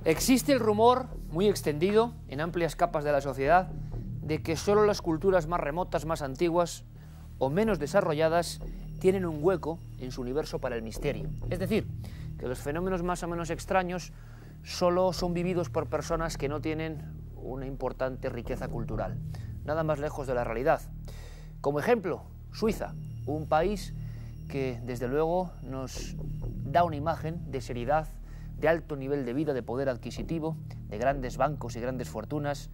Existe el rumor, muy extendido, en amplias capas de la sociedad, de que solo las culturas más remotas, más antiguas o menos desarrolladas tienen un hueco en su universo para el misterio. Es decir, que los fenómenos más o menos extraños solo son vividos por personas que no tienen una importante riqueza cultural. Nada más lejos de la realidad. Como ejemplo, Suiza, un país que desde luego nos da una imagen de seriedad, de alto nivel de vida, de poder adquisitivo, de grandes bancos y grandes fortunas.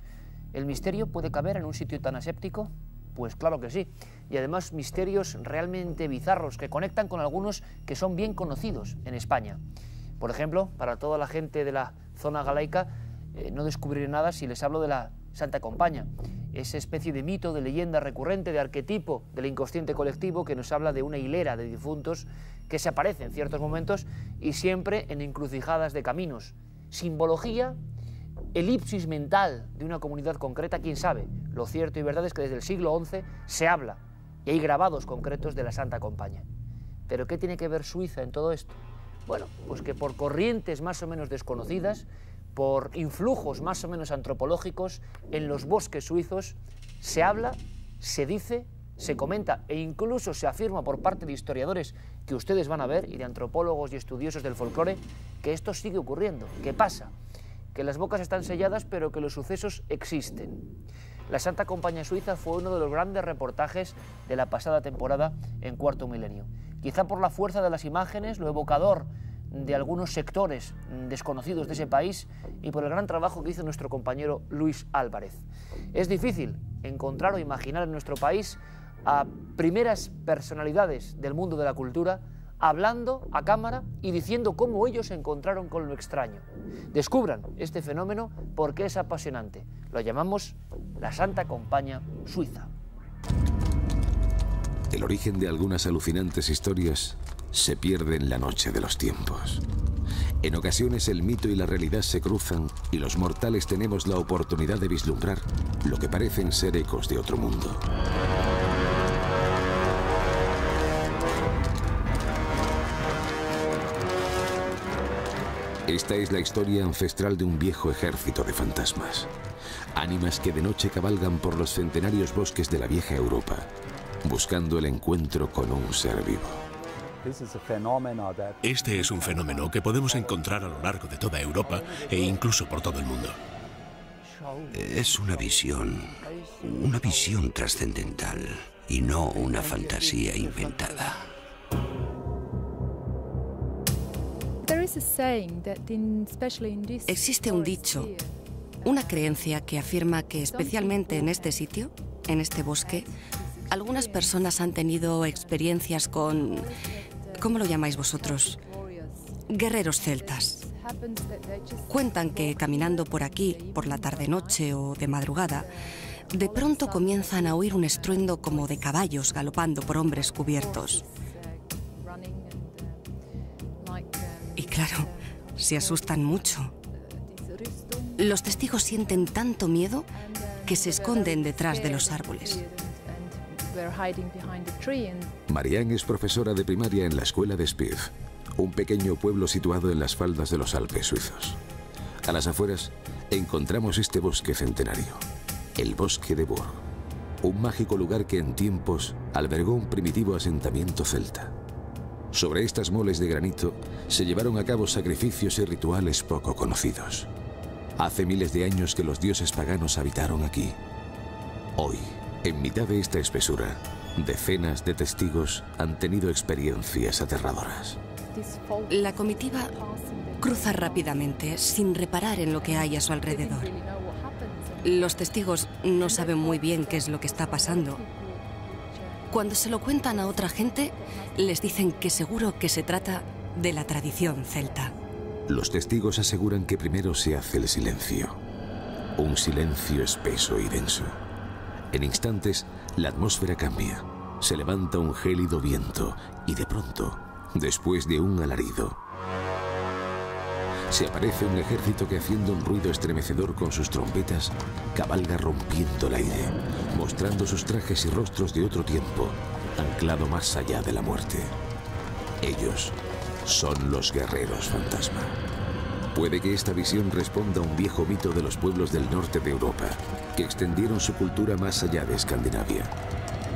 ¿El misterio puede caber en un sitio tan aséptico? Pues claro que sí. Y además misterios realmente bizarros que conectan con algunos que son bien conocidos en España. Por ejemplo, para toda la gente de la zona galaica, no descubriré nada si les hablo de la Santa Compaña, esa especie de mito, de leyenda recurrente, de arquetipo del inconsciente colectivo que nos habla de una hilera de difuntos que se aparecen en ciertos momentos y siempre en encrucijadas de caminos. Simbología, elipsis mental de una comunidad concreta, quién sabe. Lo cierto y verdad es que desde el siglo XI se habla y hay grabados concretos de la Santa Compaña. ¿Pero qué tiene que ver Suiza en todo esto? Bueno, pues que por corrientes más o menos desconocidas, por influjos más o menos antropológicos, en los bosques suizos se habla, se dice, se comenta e incluso se afirma por parte de historiadores que ustedes van a ver y de antropólogos y estudiosos del folclore que esto sigue ocurriendo. ¿Qué pasa? Que las bocas están selladas pero que los sucesos existen. La Santa Compaña Suiza fue uno de los grandes reportajes de la pasada temporada en Cuarto Milenio. Quizá por la fuerza de las imágenes, lo evocador de algunos sectores desconocidos de ese país y por el gran trabajo que hizo nuestro compañero Luis Álvarez. Es difícil encontrar o imaginar en nuestro país a primeras personalidades del mundo de la cultura hablando a cámara y diciendo cómo ellos se encontraron con lo extraño. Descubran este fenómeno porque es apasionante. Lo llamamos la Santa Compaña Suiza. El origen de algunas alucinantes historias se pierde en la noche de los tiempos. En ocasiones el mito y la realidad se cruzan y los mortales tenemos la oportunidad de vislumbrar lo que parecen ser ecos de otro mundo. Esta es la historia ancestral de un viejo ejército de fantasmas. Ánimas que de noche cabalgan por los centenarios bosques de la vieja Europa, buscando el encuentro con un ser vivo. Este es un fenómeno que podemos encontrar a lo largo de toda Europa e incluso por todo el mundo. Es una visión trascendental y no una fantasía inventada. Existe un dicho, una creencia que afirma que especialmente en este sitio, en este bosque, algunas personas han tenido experiencias con, ¿cómo lo llamáis vosotros? Guerreros celtas. Cuentan que caminando por aquí, por la tarde-noche o de madrugada, de pronto comienzan a oír un estruendo como de caballos galopando por hombres cubiertos. Y claro, se asustan mucho. Los testigos sienten tanto miedo que se esconden detrás de los árboles. Marianne es profesora de primaria en la escuela de Speed, un pequeño pueblo situado en las faldas de los Alpes suizos. A las afueras encontramos este bosque centenario, el Bosque de Burg, un mágico lugar que en tiempos albergó un primitivo asentamiento celta. Sobre estas moles de granito se llevaron a cabo sacrificios y rituales poco conocidos. Hace miles de años que los dioses paganos habitaron aquí. Hoy, en mitad de esta espesura, decenas de testigos han tenido experiencias aterradoras. La comitiva cruza rápidamente, sin reparar en lo que hay a su alrededor. Los testigos no saben muy bien qué es lo que está pasando. Cuando se lo cuentan a otra gente, les dicen que seguro que se trata de la tradición celta. Los testigos aseguran que primero se hace el silencio. Un silencio espeso y denso. En instantes, la atmósfera cambia. Se levanta un gélido viento y de pronto, después de un alarido, se aparece un ejército que, haciendo un ruido estremecedor con sus trompetas, cabalga rompiendo el aire, mostrando sus trajes y rostros de otro tiempo, anclado más allá de la muerte. Ellos son los guerreros fantasma. Puede que esta visión responda a un viejo mito de los pueblos del norte de Europa, que extendieron su cultura más allá de Escandinavia.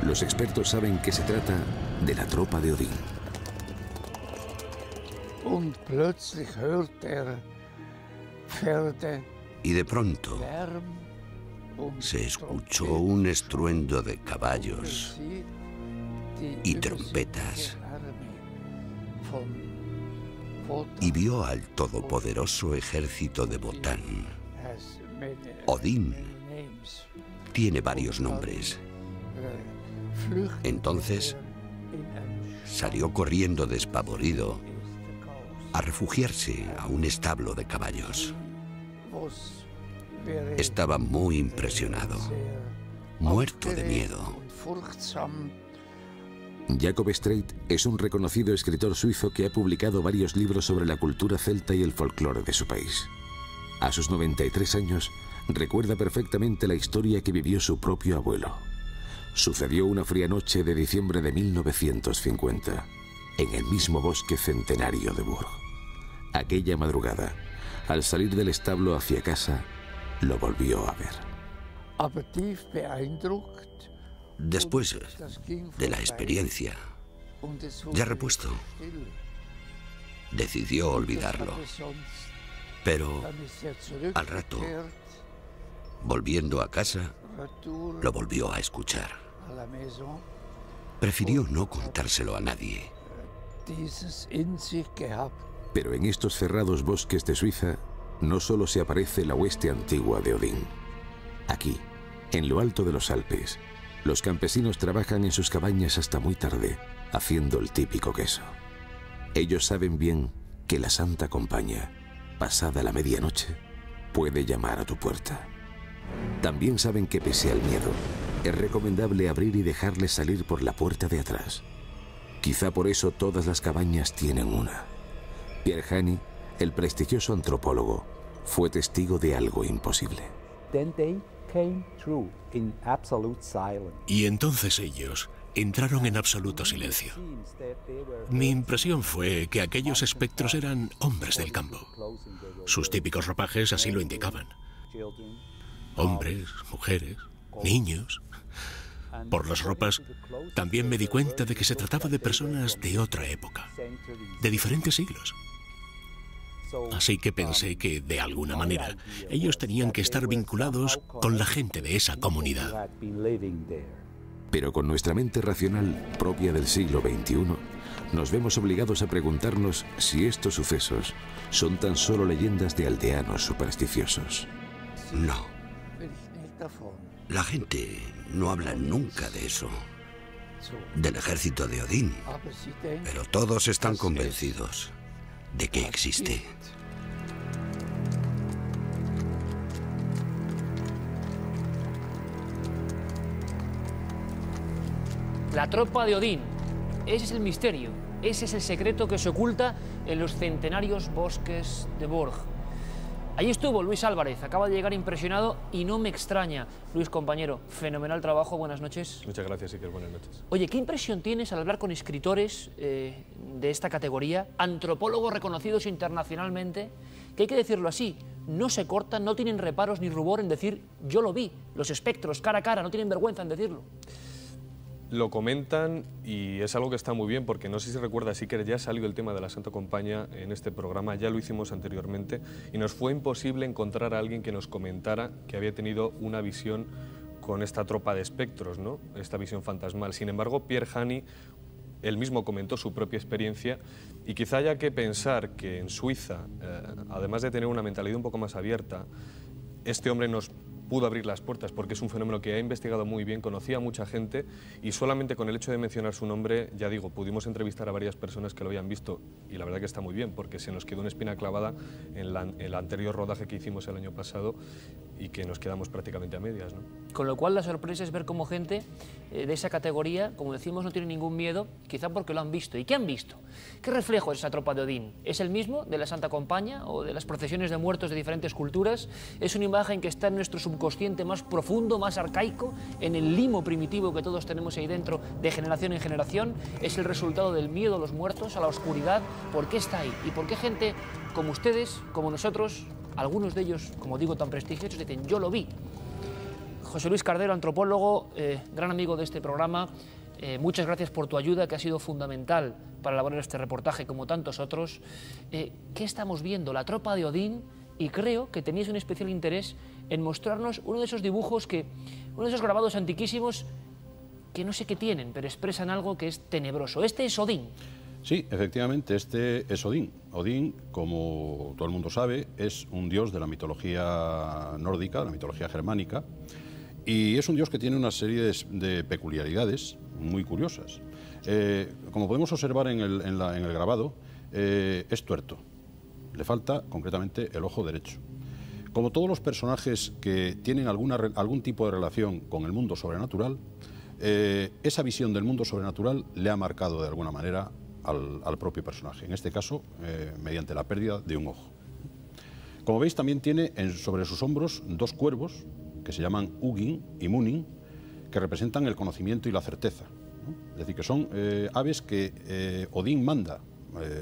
Los expertos saben que se trata de la tropa de Odín. Y de pronto se escuchó un estruendo de caballos y trompetas, y vio al todopoderoso ejército de Botán. Odín tiene varios nombres. Entonces salió corriendo despavorido a refugiarse a un establo de caballos. Estaba muy impresionado, muerto de miedo. Jacob Streit es un reconocido escritor suizo que ha publicado varios libros sobre la cultura celta y el folclore de su país. A sus 93 años, recuerda perfectamente la historia que vivió su propio abuelo. Sucedió una fría noche de diciembre de 1950, en el mismo bosque centenario de Burg. Aquella madrugada, al salir del establo hacia casa, lo volvió a ver. Después de la experiencia, ya repuesto, decidió olvidarlo. Pero al rato, volviendo a casa, lo volvió a escuchar. Prefirió no contárselo a nadie. Pero en estos cerrados bosques de Suiza, no solo se aparece la hueste antigua de Odín. Aquí, en lo alto de los Alpes, los campesinos trabajan en sus cabañas hasta muy tarde, haciendo el típico queso. Ellos saben bien que la Santa Compañía, pasada la medianoche, puede llamar a tu puerta. También saben que pese al miedo, es recomendable abrir y dejarles salir por la puerta de atrás. Quizá por eso todas las cabañas tienen una. Pierre Hani, el prestigioso antropólogo, fue testigo de algo imposible. Y entonces ellos entraron en absoluto silencio. Mi impresión fue que aquellos espectros eran hombres del campo. Sus típicos ropajes así lo indicaban. Hombres, mujeres, niños. Por las ropas, también me di cuenta de que se trataba de personas de otra época, de diferentes siglos. Así que pensé que, de alguna manera, ellos tenían que estar vinculados con la gente de esa comunidad. Pero con nuestra mente racional, propia del siglo XXI, nos vemos obligados a preguntarnos si estos sucesos son tan solo leyendas de aldeanos supersticiosos. No. La gente no habla nunca de eso, del ejército de Odín, pero todos están convencidos de que existe. La tropa de Odín. Ese es el misterio, ese es el secreto que se oculta en los centenarios bosques de Burg. Allí estuvo Luis Álvarez, acaba de llegar impresionado y no me extraña. Luis, compañero, fenomenal trabajo, buenas noches. Muchas gracias, Iker, buenas noches. Oye, ¿qué impresión tienes al hablar con escritores de esta categoría, antropólogos reconocidos internacionalmente, que hay que decirlo así, no se cortan, no tienen reparos ni rubor en decir yo lo vi, los espectros, cara a cara, no tienen vergüenza en decirlo? Lo comentan y es algo que está muy bien porque no sé si recuerdas, sí que ya salió el tema de la Santa Compañía en este programa, ya lo hicimos anteriormente y nos fue imposible encontrar a alguien que nos comentara que había tenido una visión con esta tropa de espectros, ¿no? Esta visión fantasmal. Sin embargo, Pierre Hani, él mismo comentó su propia experiencia y quizá haya que pensar que en Suiza, además de tener una mentalidad un poco más abierta, este hombre nos pudo abrir las puertas porque es un fenómeno que ha investigado muy bien, conocía a mucha gente y solamente con el hecho de mencionar su nombre, ya digo, pudimos entrevistar a varias personas que lo habían visto y la verdad que está muy bien porque se nos quedó una espina clavada en el anterior rodaje que hicimos el año pasado y que nos quedamos prácticamente a medias, ¿no? Con lo cual la sorpresa es ver cómo gente de esa categoría, como decimos, no tiene ningún miedo, quizá porque lo han visto. ¿Y qué han visto? ¿Qué reflejo es esa tropa de Odín? ¿Es el mismo de la Santa Compaña o de las procesiones de muertos de diferentes culturas? ¿Es una imagen que está en nuestro subconsciente más profundo, más arcaico, en el limo primitivo que todos tenemos ahí dentro de generación en generación? ¿Es el resultado del miedo a los muertos, a la oscuridad? ¿Por qué está ahí? ¿Y por qué gente como ustedes, como nosotros, algunos de ellos, como digo, tan prestigiosos, dicen, yo lo vi? José Luis Cardero, antropólogo, gran amigo de este programa, muchas gracias por tu ayuda, que ha sido fundamental para elaborar este reportaje, como tantos otros. ¿Qué estamos viendo? La tropa de Odín, y creo que teníais un especial interés en mostrarnos uno de esos dibujos, uno de esos grabados antiquísimos, que no sé qué tienen, pero expresan algo que es tenebroso. Este es Odín. Sí, efectivamente, este es Odín. Odín, como todo el mundo sabe, es un dios de la mitología nórdica, de la mitología germánica, y es un dios que tiene una serie de peculiaridades muy curiosas. Como podemos observar en el grabado, es tuerto. Le falta concretamente el ojo derecho. Como todos los personajes que tienen algún tipo de relación con el mundo sobrenatural, esa visión del mundo sobrenatural le ha marcado de alguna manera al propio personaje, en este caso mediante la pérdida de un ojo. Como veis, también tiene sobre sus hombros dos cuervos que se llaman Hugin y Munin, que representan el conocimiento y la certeza, ¿no? Es decir, que son aves que Odín manda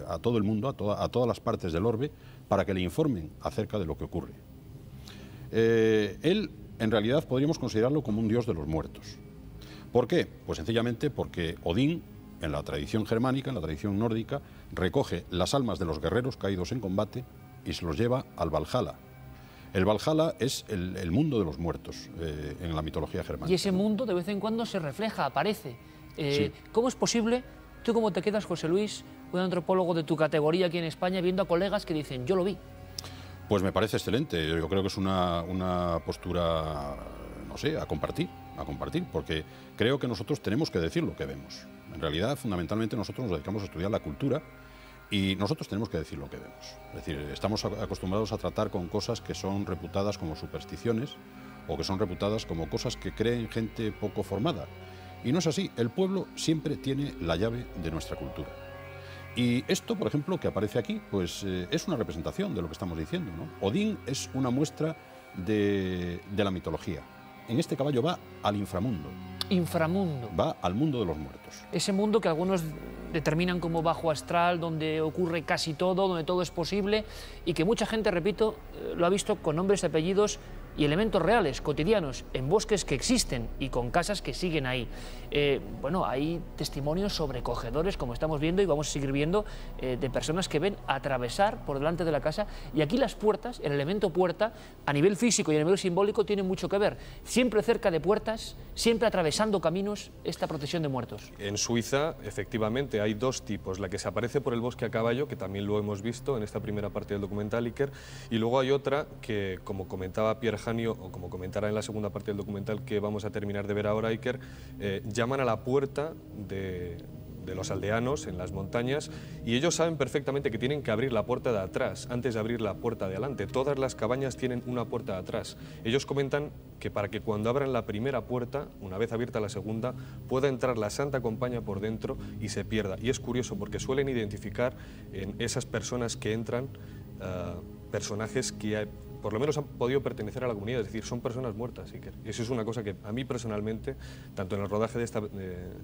a todo el mundo, a todas las partes del orbe, para que le informen acerca de lo que ocurre. Él, en realidad, podríamos considerarlo como un dios de los muertos. ¿Por qué? Pues sencillamente porque Odín, en la tradición germánica, en la tradición nórdica, recoge las almas de los guerreros caídos en combate y se los lleva al Valhalla. El Valhalla es el mundo de los muertos en la mitología germánica. Y ese mundo de vez en cuando se refleja, aparece. Sí. ¿Cómo es posible, tú cómo te quedas, José Luis, un antropólogo de tu categoría aquí en España, viendo a colegas que dicen, yo lo vi? Pues me parece excelente. Yo creo que es una postura, no sé, a compartir, porque creo que nosotros tenemos que decir lo que vemos. En realidad, fundamentalmente, nosotros nos dedicamos a estudiar la cultura y nosotros tenemos que decir lo que vemos. Es decir, estamos acostumbrados a tratar con cosas que son reputadas como supersticiones o que son reputadas como cosas que creen gente poco formada. Y no es así. El pueblo siempre tiene la llave de nuestra cultura. Y esto, por ejemplo, que aparece aquí, pues es una representación de lo que estamos diciendo, ¿no? Odín es una muestra de la mitología. En este caballo va al inframundo. Inframundo. Va al mundo de los muertos. Ese mundo que algunos determinan como bajo astral, donde ocurre casi todo, donde todo es posible, y que mucha gente, repito, lo ha visto con nombres, apellidos y elementos reales, cotidianos, en bosques que existen y con casas que siguen ahí. Bueno, hay testimonios sobrecogedores, como estamos viendo y vamos a seguir viendo, de personas que ven atravesar por delante de la casa, y aquí las puertas, el elemento puerta, a nivel físico y a nivel simbólico, tiene mucho que ver. Siempre cerca de puertas, siempre atravesando caminos, esta procesión de muertos. En Suiza, efectivamente, hay dos tipos, la que se aparece por el bosque a caballo, que también lo hemos visto en esta primera parte del documental, Iker, y luego hay otra que, como comentaba Pierre Janio, o como comentará en la segunda parte del documental que vamos a terminar de ver ahora, Iker, llaman a la puerta de los aldeanos en las montañas, y ellos saben perfectamente que tienen que abrir la puerta de atrás antes de abrir la puerta de adelante. Todas las cabañas tienen una puerta de atrás. Ellos comentan que para que cuando abran la primera puerta, una vez abierta la segunda, pueda entrar la Santa Compaña por dentro y se pierda. Y es curioso porque suelen identificar en esas personas que entran personajes que por lo menos han podido pertenecer a la comunidad, es decir, son personas muertas, Iker. Y eso es una cosa que a mí personalmente, tanto en el rodaje de esta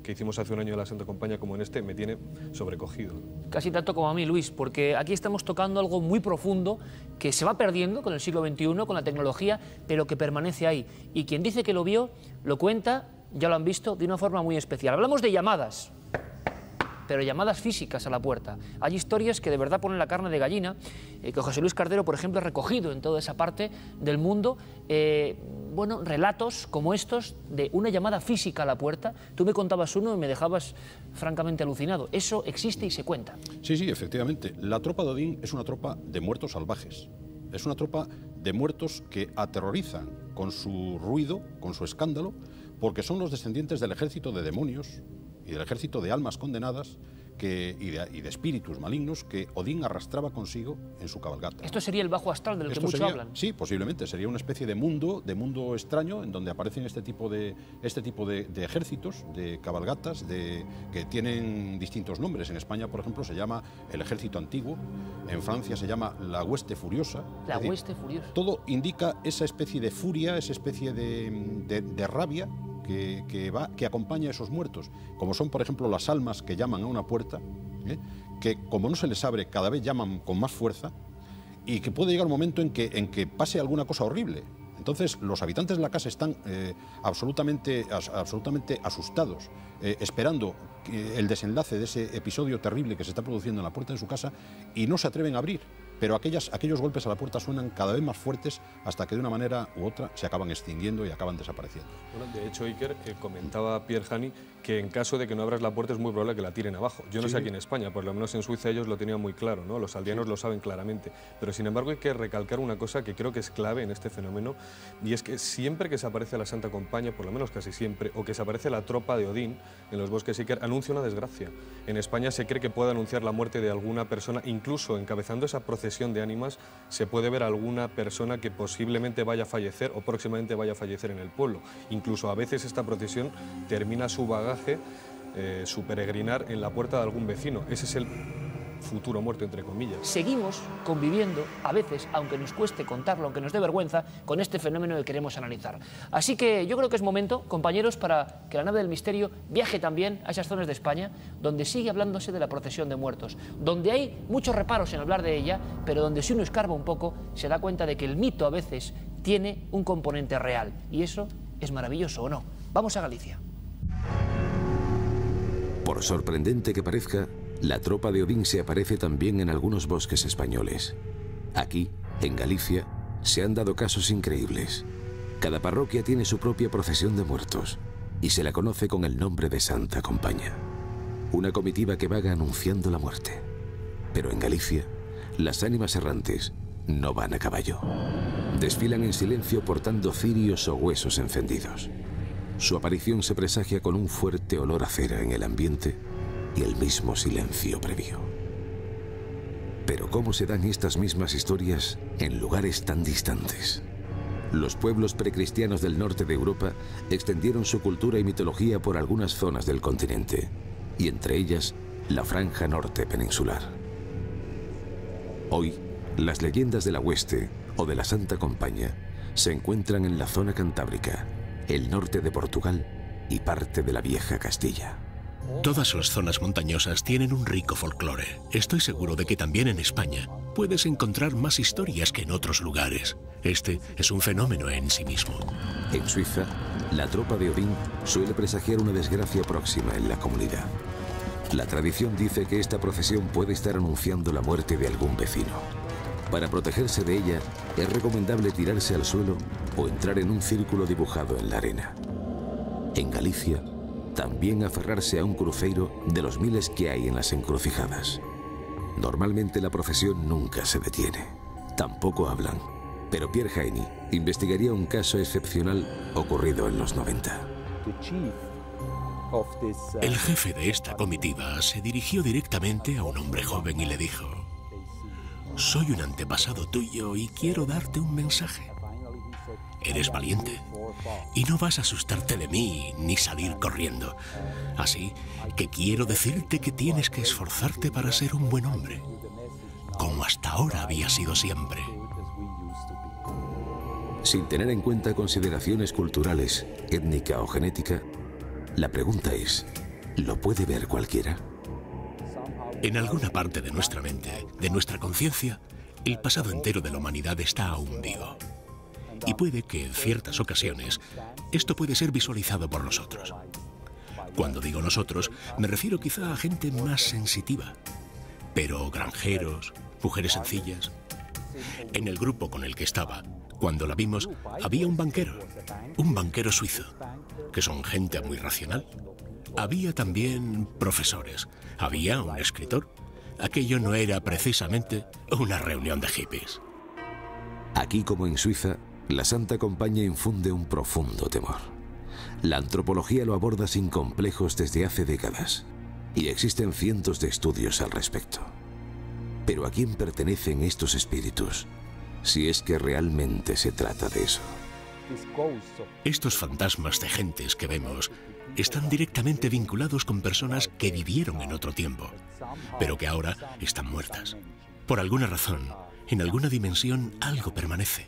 que hicimos hace un año de la Santa Compaña como en este, me tiene sobrecogido. Casi tanto como a mí, Luis, porque aquí estamos tocando algo muy profundo que se va perdiendo con el siglo XXI, con la tecnología, pero que permanece ahí. Y quien dice que lo vio, lo cuenta, ya lo han visto, de una forma muy especial. Hablamos de llamadas, pero llamadas físicas a la puerta. Hay historias que de verdad ponen la carne de gallina, que José Luis Cardero, por ejemplo, ha recogido en toda esa parte del mundo, bueno, relatos como estos de una llamada física a la puerta. Tú me contabas uno y me dejabas francamente alucinado. Eso existe y se cuenta. Sí, sí, efectivamente. La tropa de Odín es una tropa de muertos salvajes. Es una tropa de muertos que aterrorizan con su ruido, con su escándalo, porque son los descendientes del ejército de demonios y del ejército de almas condenadas y de espíritus malignos que Odín arrastraba consigo en su cabalgata. ¿Esto sería el bajo astral del que muchos hablan? Sí, posiblemente. Sería una especie de mundo extraño en donde aparecen este tipo de ejércitos, de cabalgatas, que tienen distintos nombres. En España, por ejemplo, se llama el ejército antiguo. En Francia se llama la hueste furiosa. La hueste furiosa. Todo indica esa especie de furia, esa especie de rabia que acompaña a esos muertos, como son, por ejemplo, las almas que llaman a una puerta, que como no se les abre, cada vez llaman con más fuerza, y que puede llegar un momento en que pase alguna cosa horrible. Entonces, los habitantes de la casa están absolutamente asustados, esperando el desenlace de ese episodio terrible que se está produciendo en la puerta de su casa, y no se atreven a abrir. Pero aquellos golpes a la puerta suenan cada vez más fuertes hasta que de una manera u otra se acaban extinguiendo y acaban desapareciendo. Bueno, de hecho, Iker, comentaba Pierre Hani que en caso de que no abras la puerta es muy probable que la tiren abajo. Yo no sé aquí en España, por lo menos en Suiza ellos lo tenían muy claro, ¿no? Los aldeanos lo saben claramente. Pero sin embargo hay que recalcar una cosa que creo que es clave en este fenómeno, y es que siempre que se aparece la Santa Compañía, por lo menos casi siempre, o que se aparece la tropa de Odín en los bosques Iker, anuncia una desgracia. En España se cree que puede anunciar la muerte de alguna persona, incluso encabezando esa procesión de ánimas se puede ver a alguna persona que posiblemente vaya a fallecer o próximamente vaya a fallecer en el pueblo. Incluso a veces esta procesión termina su bagaje, su peregrinar en la puerta de algún vecino. Ese es el futuro muerto, entre comillas. Seguimos conviviendo, a veces, aunque nos cueste contarlo, aunque nos dé vergüenza, con este fenómeno que queremos analizar. Así que yo creo que es momento, compañeros, para que la nave del misterio viaje también a esas zonas de España donde sigue hablándose de la procesión de muertos, donde hay muchos reparos en hablar de ella, pero donde si uno escarba un poco se da cuenta de que el mito a veces tiene un componente real. Y eso es maravilloso, ¿o no? Vamos a Galicia. Por sorprendente que parezca, la tropa de Odín se aparece también en algunos bosques españoles. Aquí, en Galicia, se han dado casos increíbles. Cada parroquia tiene su propia procesión de muertos y se la conoce con el nombre de Santa Compañía, una comitiva que vaga anunciando la muerte. Pero en Galicia, las ánimas errantes no van a caballo. Desfilan en silencio portando cirios o huesos encendidos. Su aparición se presagia con un fuerte olor a cera en el ambiente y el mismo silencio previo. Pero ¿cómo se dan estas mismas historias en lugares tan distantes? Los pueblos precristianos del norte de Europa extendieron su cultura y mitología por algunas zonas del continente, y entre ellas la franja norte peninsular. Hoy, las leyendas de la Hueste o de la Santa Compañía se encuentran en la zona cantábrica, el norte de Portugal y parte de la vieja Castilla. Todas las zonas montañosas tienen un rico folclore. Estoy seguro de que también en España puedes encontrar más historias que en otros lugares. Este es un fenómeno en sí mismo. En Suiza, la tropa de Odín suele presagiar una desgracia próxima en la comunidad. La tradición dice que esta procesión puede estar anunciando la muerte de algún vecino. Para protegerse de ella, es recomendable tirarse al suelo o entrar en un círculo dibujado en la arena. En Galicia, también aferrarse a un cruceiro de los miles que hay en las encrucijadas. Normalmente la procesión nunca se detiene, tampoco hablan, pero Pierre Hani investigaría un caso excepcional ocurrido en los 90. El jefe de esta comitiva se dirigió directamente a un hombre joven y le dijo: «Soy un antepasado tuyo y quiero darte un mensaje. Eres valiente y no vas a asustarte de mí ni salir corriendo. Así que quiero decirte que tienes que esforzarte para ser un buen hombre, como hasta ahora había sido siempre». Sin tener en cuenta consideraciones culturales, étnica o genética, la pregunta es, ¿lo puede ver cualquiera? En alguna parte de nuestra mente, de nuestra conciencia, el pasado entero de la humanidad está aún vivo. Y puede que en ciertas ocasiones esto puede ser visualizado por nosotros. Cuando digo nosotros, me refiero quizá a gente más sensitiva, pero granjeros, mujeres sencillas. En el grupo con el que estaba, cuando la vimos, había un banquero suizo, que son gente muy racional. Había también profesores, había un escritor. Aquello no era precisamente una reunión de hippies. Aquí, como en Suiza, la Santa Compañía infunde un profundo temor. La antropología lo aborda sin complejos desde hace décadas. Y existen cientos de estudios al respecto. Pero ¿a quién pertenecen estos espíritus? Si es que realmente se trata de eso. Estos fantasmas de gentes que vemos están directamente vinculados con personas que vivieron en otro tiempo, pero que ahora están muertas. Por alguna razón, en alguna dimensión algo permanece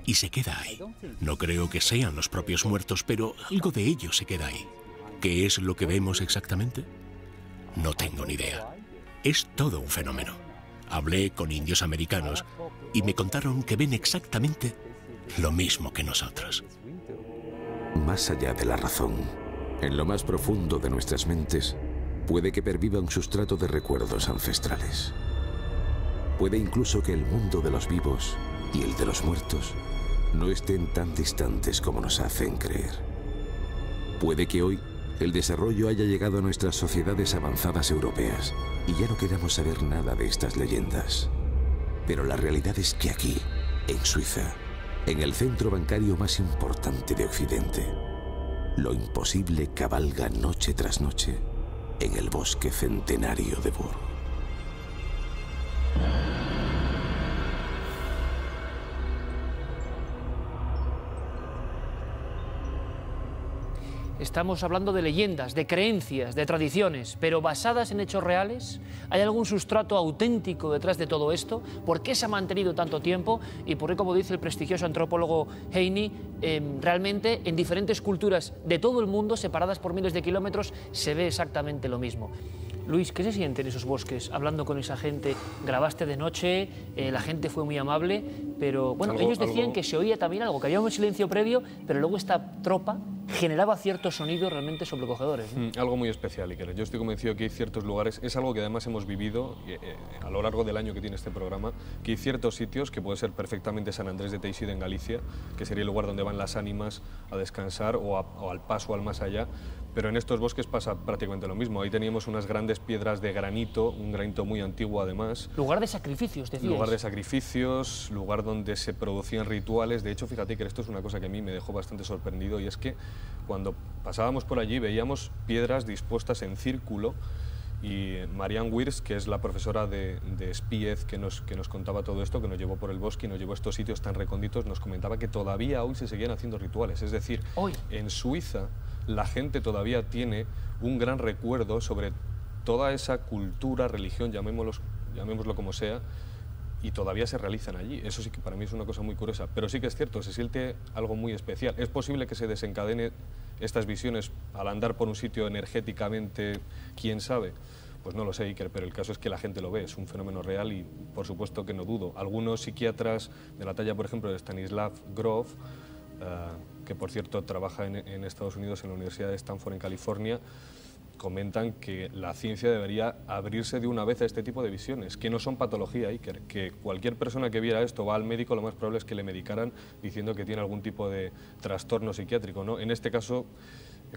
y se queda ahí. No creo que sean los propios muertos, pero algo de ellos se queda ahí. ¿Qué es lo que vemos exactamente? No tengo ni idea. Es todo un fenómeno. Hablé con indios americanos y me contaron que ven exactamente lo mismo que nosotros. Más allá de la razón, en lo más profundo de nuestras mentes, puede que perviva un sustrato de recuerdos ancestrales. Puede incluso que el mundo de los vivos y el de los muertos no estén tan distantes como nos hacen creer. Puede que hoy el desarrollo haya llegado a nuestras sociedades avanzadas europeas y ya no queramos saber nada de estas leyendas. Pero la realidad es que aquí, en Suiza, en el centro bancario más importante de Occidente, lo imposible cabalga noche tras noche en el bosque centenario de Burg. Estamos hablando de leyendas, de creencias, de tradiciones, pero basadas en hechos reales. ¿Hay algún sustrato auténtico detrás de todo esto? ¿Por qué se ha mantenido tanto tiempo? Y por qué, como dice el prestigioso antropólogo Heini, realmente en diferentes culturas de todo el mundo, separadas por miles de kilómetros, se ve exactamente lo mismo. Luis, ¿qué se siente en esos bosques? Hablando con esa gente, grabaste de noche, la gente fue muy amable, pero bueno, ellos decían que se oía también algo, que había un silencio previo, pero luego esta tropa generaba ciertos sonidos realmente sobrecogedores, ¿no? Algo muy especial, Iker. Yo estoy convencido que hay ciertos lugares, es algo que además hemos vivido a lo largo del año que tiene este programa, que hay ciertos sitios, que puede ser perfectamente San Andrés de Teixida en Galicia, que sería el lugar donde van las ánimas a descansar o al paso al más allá, pero en estos bosques pasa prácticamente lo mismo. Ahí teníamos unas grandes piedras de granito, un granito muy antiguo además. Lugar de sacrificios, decías. Lugar de sacrificios, lugar donde se producían rituales. De hecho, fíjate que esto es una cosa que a mí me dejó bastante sorprendido, y es que cuando pasábamos por allí veíamos piedras dispuestas en círculo, y Marianne Wirs, que es la profesora de Spiez que nos contaba todo esto, que nos llevó por el bosque y nos llevó a estos sitios tan recónditos, nos comentaba que todavía hoy se seguían haciendo rituales. Es decir, hoy en Suiza la gente todavía tiene un gran recuerdo sobre toda esa cultura, religión, llamémoslo como sea, y todavía se realizan allí. Eso sí que para mí es una cosa muy curiosa, pero sí que es cierto, se siente algo muy especial. Es posible que se desencadene estas visiones al andar por un sitio energéticamente, quién sabe. Pues no lo sé, Iker, pero el caso es que la gente lo ve, es un fenómeno real y por supuesto que no dudo. Algunos psiquiatras de la talla, por ejemplo, de Stanislav Grof, que por cierto trabaja en Estados Unidos en la Universidad de Stanford en California, comentan que la ciencia debería abrirse de una vez a este tipo de visiones, que no son patología, Iker, que cualquier persona que viera esto va al médico, lo más probable es que le medicaran diciendo que tiene algún tipo de trastorno psiquiátrico, ¿no? En este caso,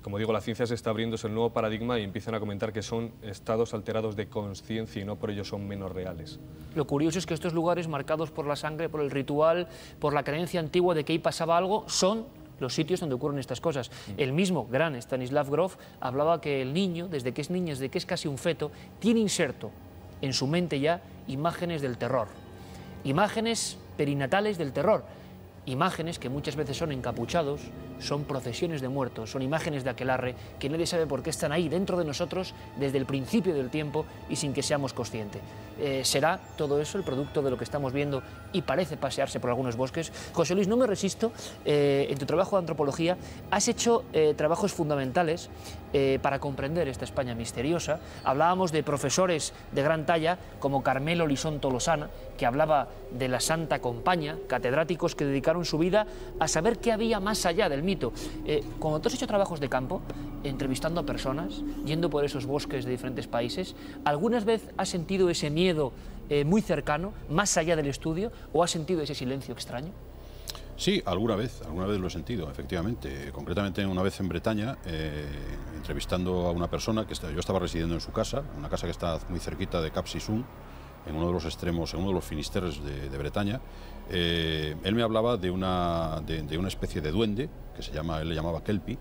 como digo, la ciencia se está abriendo, es el nuevo paradigma, y empiezan a comentar que son estados alterados de conciencia y no por ello son menos reales. Lo curioso es que estos lugares marcados por la sangre, por el ritual, por la creencia antigua de que ahí pasaba algo, son los sitios donde ocurren estas cosas. El mismo gran Stanislav Grof hablaba que el niño, desde que es niño, desde que es casi un feto, tiene inserto en su mente ya imágenes del terror, imágenes perinatales del terror, imágenes que muchas veces son encapuchados, son procesiones de muertos, son imágenes de aquelarre que nadie sabe por qué están ahí dentro de nosotros desde el principio del tiempo y sin que seamos conscientes. ¿Será todo eso el producto de lo que estamos viendo y parece pasearse por algunos bosques? José Luis, no me resisto, en tu trabajo de antropología has hecho trabajos fundamentales para comprender esta España misteriosa. Hablábamos de profesores de gran talla como Carmelo Lisón Tolosana, que hablaba de la Santa Compaña, catedráticos que dedicaron su vida a saber qué había más allá del mito. Cuando tú has hecho trabajos de campo, entrevistando a personas, yendo por esos bosques de diferentes países, ¿algunas vez has sentido ese miedo muy cercano, más allá del estudio, o has sentido ese silencio extraño? Sí, alguna vez lo he sentido, efectivamente. Concretamente una vez en Bretaña, entrevistando a una persona que yo estaba residiendo en su casa, una casa que está muy cerquita de Cap Sissun, en uno de los extremos, en uno de los finisterres de Bretaña. Él me hablaba de una especie de duende, que él le llamaba Kelpie,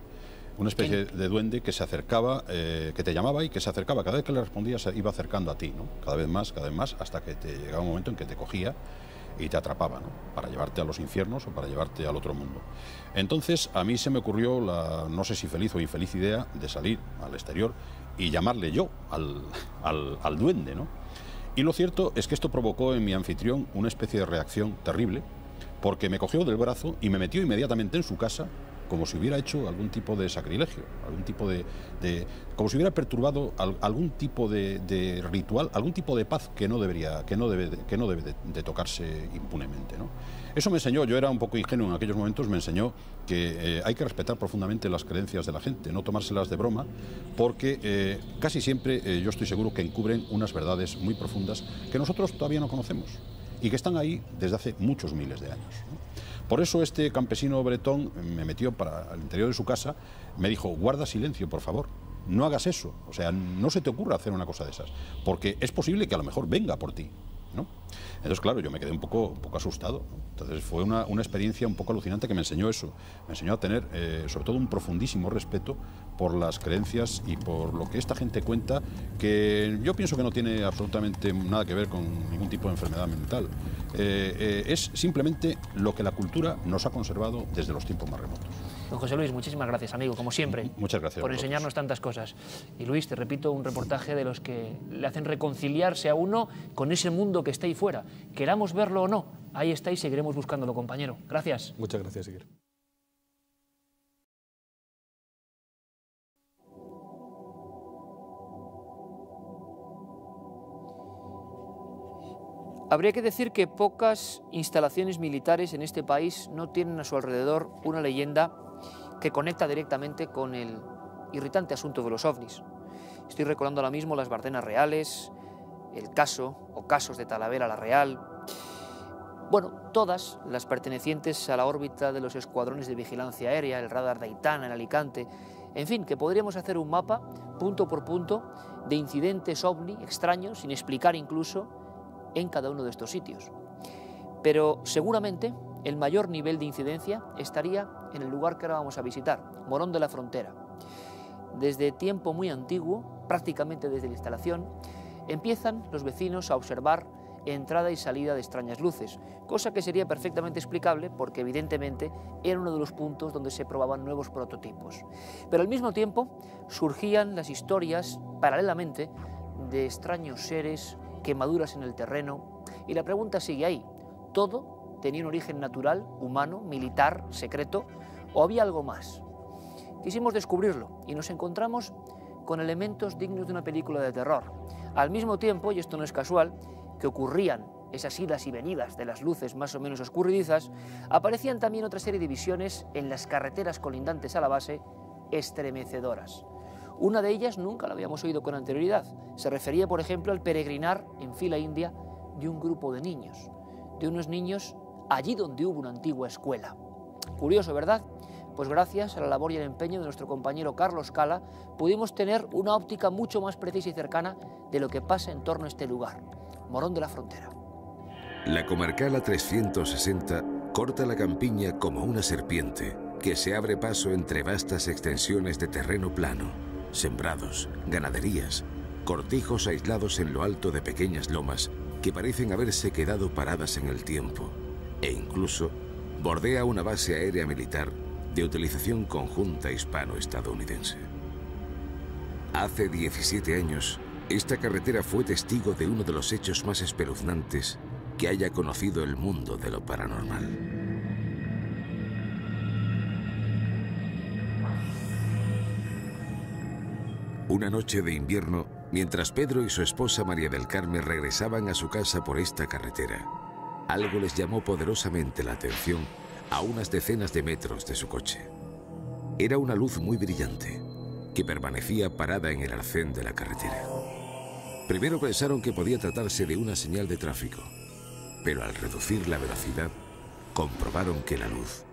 Una especie de duende que se acercaba, que te llamaba y que se acercaba. Cada vez que le respondías se iba acercando a ti, ¿no? Cada vez más, hasta que te llegaba un momento en que te cogía y te atrapaba, ¿no? Para llevarte a los infiernos o para llevarte al otro mundo. Entonces a mí se me ocurrió la, no sé si feliz o infeliz idea de salir al exterior y llamarle yo al duende, ¿no? Y lo cierto es que esto provocó en mi anfitrión una especie de reacción terrible, porque me cogió del brazo y me metió inmediatamente en su casa, como si hubiera hecho algún tipo de sacrilegio, algún tipo como si hubiera perturbado algún tipo de ritual, algún tipo de paz que no debe de tocarse impunemente, ¿no? Eso me enseñó, yo era un poco ingenuo en aquellos momentos, me enseñó que hay que respetar profundamente las creencias de la gente, no tomárselas de broma, porque casi siempre yo estoy seguro que encubren unas verdades muy profundas que nosotros todavía no conocemos y que están ahí desde hace muchos miles de años, ¿no? Por eso este campesino bretón me metió para el interior de su casa, me dijo, guarda silencio, por favor, no hagas eso, o sea, no se te ocurra hacer una cosa de esas, porque es posible que a lo mejor venga por ti, ¿no? Entonces, claro, yo me quedé un poco asustado, ¿no? Entonces fue una experiencia un poco alucinante que me enseñó eso, me enseñó a tener sobre todo un profundísimo respeto por las creencias y por lo que esta gente cuenta, que yo pienso que no tiene absolutamente nada que ver con ningún tipo de enfermedad mental. Es simplemente lo que la cultura nos ha conservado desde los tiempos más remotos. Don José Luis, muchísimas gracias, amigo, como siempre. Muchas gracias por enseñarnos tantas cosas. Y Luis, te repito, un reportaje de los que le hacen reconciliarse a uno con ese mundo que está ahí fuera. Queramos verlo o no, ahí está y seguiremos buscándolo, compañero. Gracias. Muchas gracias, Iker. Habría que decir que pocas instalaciones militares en este país no tienen a su alrededor una leyenda que conecta directamente con el irritante asunto de los ovnis. Estoy recordando ahora mismo las Bardenas Reales, el caso o casos de Talavera la Real. Bueno, todas las pertenecientes a la órbita de los escuadrones de vigilancia aérea, el radar de Aitana en Alicante. En fin, que podríamos hacer un mapa, punto por punto, de incidentes ovni extraños, sin explicar incluso, en cada uno de estos sitios. Pero seguramente el mayor nivel de incidencia estaría en el lugar que ahora vamos a visitar, Morón de la Frontera. Desde tiempo muy antiguo, prácticamente desde la instalación, empiezan los vecinos a observar entrada y salida de extrañas luces, cosa que sería perfectamente explicable porque evidentemente era uno de los puntos donde se probaban nuevos prototipos. Pero al mismo tiempo surgían las historias, paralelamente, de extraños seres, quemaduras en el terreno, y la pregunta sigue ahí. ¿Todo tenía un origen natural, humano, militar, secreto, o había algo más? Quisimos descubrirlo y nos encontramos con elementos dignos de una película de terror. Al mismo tiempo, y esto no es casual, que ocurrían esas idas y venidas de las luces más o menos oscurridizas, aparecían también otra serie de visiones en las carreteras colindantes a la base, estremecedoras. Una de ellas nunca la habíamos oído con anterioridad. Se refería, por ejemplo, al peregrinar en fila india de un grupo de niños, de unos niños allí donde hubo una antigua escuela. Curioso, ¿verdad? Pues gracias a la labor y el empeño de nuestro compañero Carlos Cala, pudimos tener una óptica mucho más precisa y cercana de lo que pasa en torno a este lugar, Morón de la Frontera. La comarcal A360 corta la campiña como una serpiente que se abre paso entre vastas extensiones de terreno plano, sembrados, ganaderías, cortijos aislados en lo alto de pequeñas lomas que parecen haberse quedado paradas en el tiempo, e incluso bordea una base aérea militar de utilización conjunta hispano-estadounidense. Hace 17 años, esta carretera fue testigo de uno de los hechos más espeluznantes que haya conocido el mundo de lo paranormal. Una noche de invierno, mientras Pedro y su esposa María del Carmen regresaban a su casa por esta carretera, algo les llamó poderosamente la atención a unas decenas de metros de su coche. Era una luz muy brillante, que permanecía parada en el arcén de la carretera. Primero pensaron que podía tratarse de una señal de tráfico, pero al reducir la velocidad, comprobaron que la luz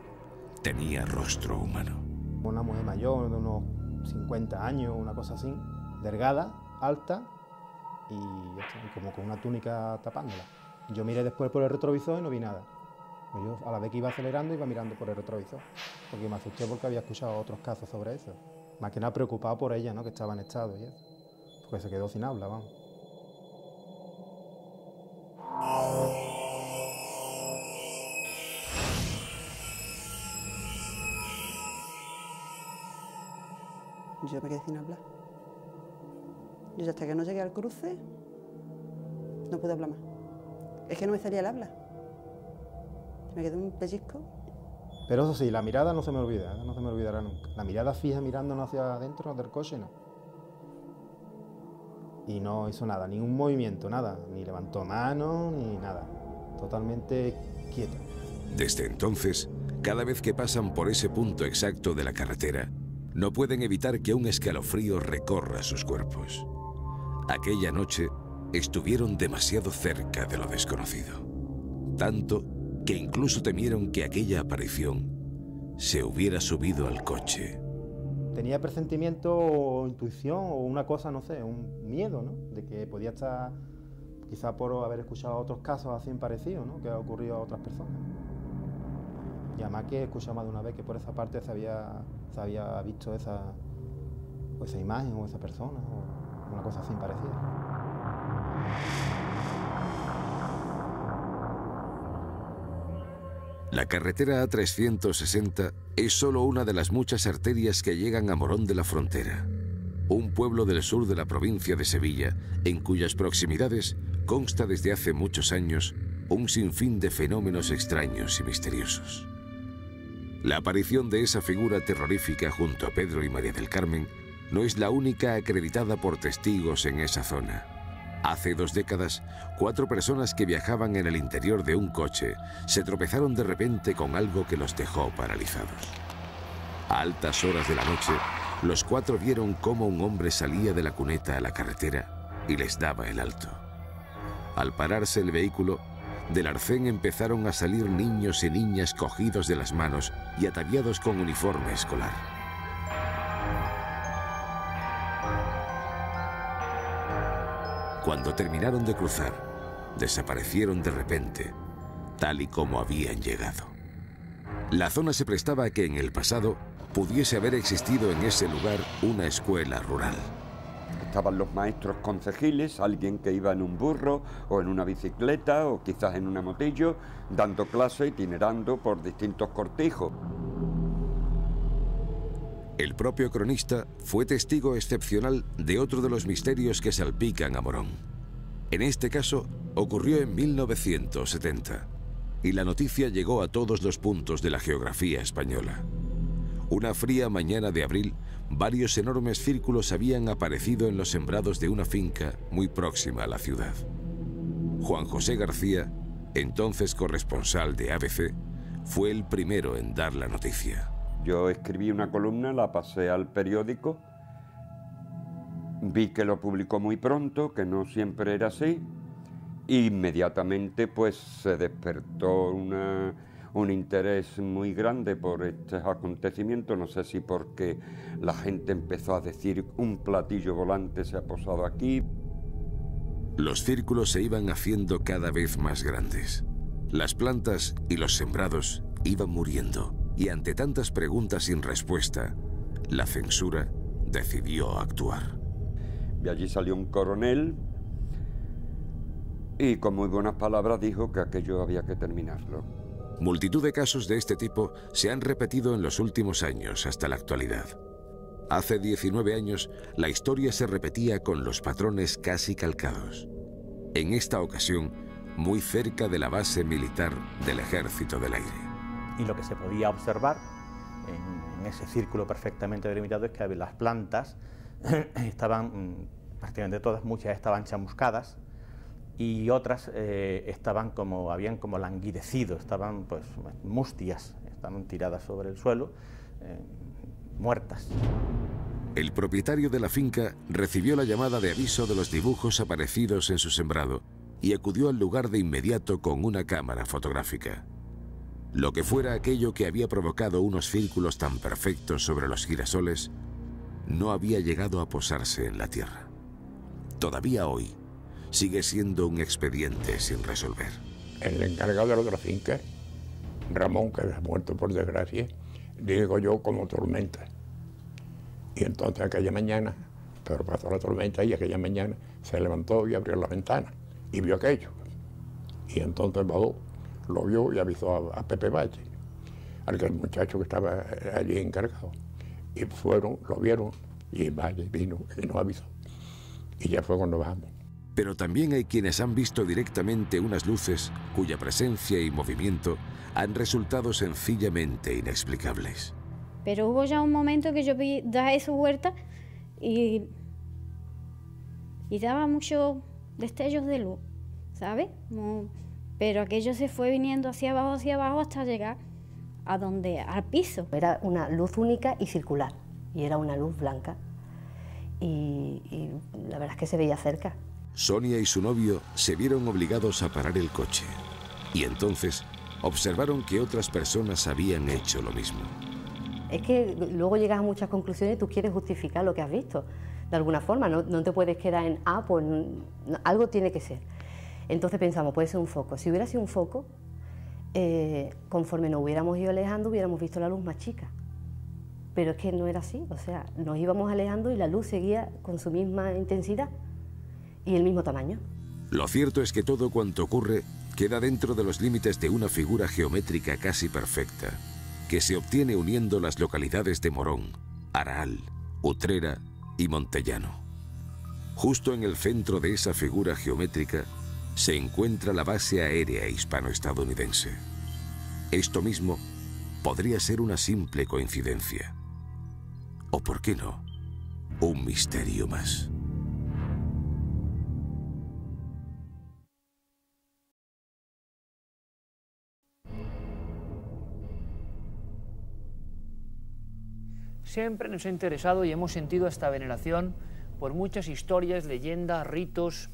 tenía rostro humano. Una mujer mayor de unos 50 años, una cosa así, delgada, alta y como con una túnica tapándola. Yo miré después por el retrovisor y no vi nada. Pues yo a la vez que iba acelerando iba mirando por el retrovisor, porque me asusté porque había escuchado otros casos sobre eso. Más que nada preocupado por ella, ¿no? Que estaba en estado y eso, porque se quedó sin habla, vamos. Yo me quedé sin hablar. Yo hasta que no llegué al cruce no pude hablar más. Es que no me salía el habla. Me quedé un pellizco. Pero eso sí, la mirada no se me olvida, no se me olvidará nunca. La mirada fija mirándonos hacia adentro del coche, no. Y no hizo nada, ningún movimiento, nada. Ni levantó mano, ni nada. Totalmente quieta. Desde entonces, cada vez que pasan por ese punto exacto de la carretera, no pueden evitar que un escalofrío recorra sus cuerpos. Aquella noche estuvieron demasiado cerca de lo desconocido. Tanto que incluso temieron que aquella aparición se hubiera subido al coche. Tenía presentimiento o intuición o una cosa, no sé, un miedo, ¿no? De que podía estar, quizá por haber escuchado otros casos así parecidos, ¿no? Que ha ocurrido a otras personas. Y además que he escuchado más de una vez que por esa parte se había visto esa imagen o esa persona o una cosa así parecida. La carretera A360 es solo una de las muchas arterias que llegan a Morón de la Frontera, un pueblo del sur de la provincia de Sevilla, en cuyas proximidades consta desde hace muchos años un sinfín de fenómenos extraños y misteriosos. La aparición de esa figura terrorífica junto a Pedro y María del Carmen no es la única acreditada por testigos en esa zona. Hace 2 décadas, 4 personas que viajaban en el interior de un coche se tropezaron de repente con algo que los dejó paralizados. A altas horas de la noche, los 4 vieron cómo un hombre salía de la cuneta a la carretera y les daba el alto. Al pararse el vehículo, del arcén empezaron a salir niños y niñas cogidos de las manos y ataviados con uniforme escolar. Cuando terminaron de cruzar, desaparecieron de repente, tal y como habían llegado. La zona se prestaba a que en el pasado pudiese haber existido en ese lugar una escuela rural. Estaban los maestros concejiles, alguien que iba en un burro o en una bicicleta o quizás en una motillo, dando clase, itinerando por distintos cortijos. El propio cronista fue testigo excepcional de otro de los misterios que salpican a Morón. En este caso, ocurrió en 1970, y la noticia llegó a todos los puntos de la geografía española. Una fría mañana de abril, varios enormes círculos habían aparecido en los sembrados de una finca muy próxima a la ciudad. Juan José García, entonces corresponsal de ABC, fue el primero en dar la noticia. Yo escribí una columna, la pasé al periódico, vi que lo publicó muy pronto, que no siempre era así, e inmediatamente pues se despertó un interés muy grande por estos acontecimientos, no sé si porque la gente empezó a decir un platillo volante se ha posado aquí. Los círculos se iban haciendo cada vez más grandes. Las plantas y los sembrados iban muriendo. Y ante tantas preguntas sin respuesta, la censura decidió actuar. Y allí salió un coronel y con muy buenas palabras dijo que aquello había que terminarlo. Multitud de casos de este tipo se han repetido en los últimos años hasta la actualidad. Hace 19 años, la historia se repetía con los patrones casi calcados. En esta ocasión, muy cerca de la base militar del Ejército del Aire. Y lo que se podía observar en ese círculo perfectamente delimitado es que las plantas estaban, prácticamente todas, muchas estaban chamuscadas y otras habían como languidecido, estaban pues mustias, estaban tiradas sobre el suelo, muertas. El propietario de la finca recibió la llamada de aviso de los dibujos aparecidos en su sembrado y acudió al lugar de inmediato con una cámara fotográfica. Lo que fuera aquello que había provocado unos círculos tan perfectos sobre los girasoles no había llegado a posarse en la tierra. Todavía hoy sigue siendo un expediente sin resolver. El encargado de la otra finca Ramón, que ha muerto por desgracia, digo yo, como tormenta. Y entonces aquella mañana, pero pasó la tormenta y aquella mañana se levantó y abrió la ventana y vio aquello. Y entonces bajó, lo vio y avisó a Pepe Valle, al muchacho que estaba allí encargado. Y fueron, lo vieron y Valle vino y nos avisó. Y ya fue cuando bajamos. Pero también hay quienes han visto directamente unas luces cuya presencia y movimiento han resultado sencillamente inexplicables. Pero hubo ya un momento que yo vi dar esa vuelta y daba muchos destellos de luz, ¿sabes? Pero aquello se fue viniendo hacia abajo hasta llegar al piso. Era una luz única y circular, y era una luz blanca, y la verdad es que se veía cerca. Sonia y su novio se vieron obligados a parar el coche, y entonces observaron que otras personas habían hecho lo mismo. Es que luego llegas a muchas conclusiones y tú quieres justificar lo que has visto, de alguna forma, no te puedes quedar en, pues algo tiene que ser. Entonces pensamos, puede ser un foco. Si hubiera sido un foco, conforme nos hubiéramos ido alejando, hubiéramos visto la luz más chica. Pero es que no era así, o sea, nos íbamos alejando y la luz seguía con su misma intensidad y el mismo tamaño. Lo cierto es que todo cuanto ocurre queda dentro de los límites de una figura geométrica casi perfecta, que se obtiene uniendo las localidades de Morón, Araal, Utrera y Montellano. Justo en el centro de esa figura geométrica se encuentra la base aérea hispano-estadounidense. Esto mismo podría ser una simple coincidencia. O, ¿por qué no?, un misterio más. Siempre nos ha interesado y hemos sentido esta veneración por muchas historias, leyendas, ritos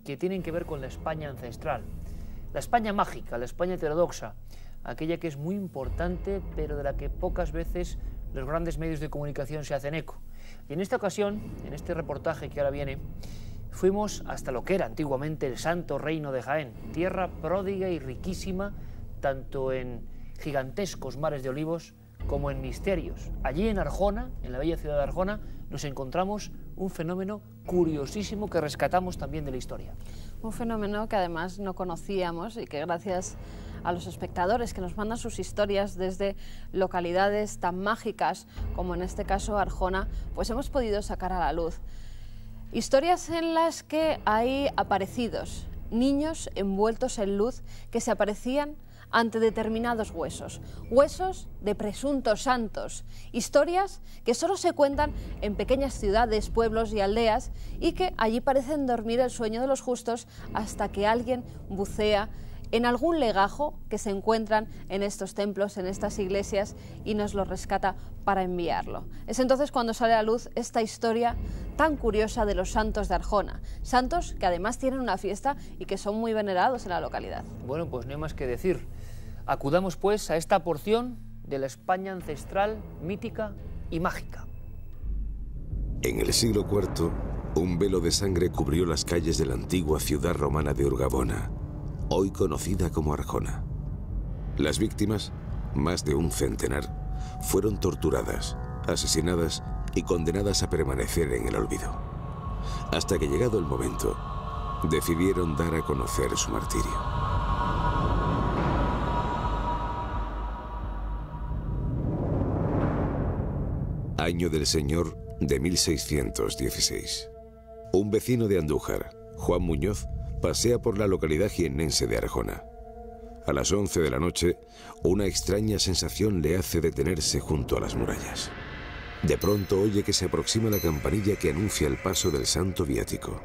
que tienen que ver con la España ancestral. La España mágica, la España heterodoxa, aquella que es muy importante, pero de la que pocas veces los grandes medios de comunicación se hacen eco. Y en esta ocasión, en este reportaje que ahora viene, fuimos hasta lo que era antiguamente el Santo Reino de Jaén, tierra pródiga y riquísima, tanto en gigantescos mares de olivos como en misterios. Allí en Arjona, en la bella ciudad de Arjona, nos encontramos un fenómeno curiosísimo que rescatamos también de la historia. Un fenómeno que además no conocíamos y que gracias a los espectadores que nos mandan sus historias desde localidades tan mágicas como en este caso Arjona, pues hemos podido sacar a la luz. Historias en las que hay aparecidos, niños envueltos en luz que se aparecían ante determinados huesos, huesos de presuntos santos, historias que solo se cuentan en pequeñas ciudades, pueblos y aldeas y que allí parecen dormir el sueño de los justos hasta que alguien bucea en algún legajo que se encuentran en estos templos, en estas iglesias y nos lo rescata para enviarlo. Es entonces cuando sale a la luz esta historia tan curiosa de los santos de Arjona, santos que además tienen una fiesta y que son muy venerados en la localidad. Bueno, pues no hay más que decir. Acudamos pues a esta porción de la España ancestral, mítica y mágica. En el siglo IV, un velo de sangre cubrió las calles de la antigua ciudad romana de Urgabona, hoy conocida como Arjona. Las víctimas, más de un centenar, fueron torturadas, asesinadas y condenadas a permanecer en el olvido. Hasta que, llegado el momento, decidieron dar a conocer su martirio. Año del Señor de 1616. Un vecino de Andújar, Juan Muñoz, pasea por la localidad jiennense de Arjona. A las 11 de la noche, una extraña sensación le hace detenerse junto a las murallas. De pronto oye que se aproxima la campanilla que anuncia el paso del santo viático.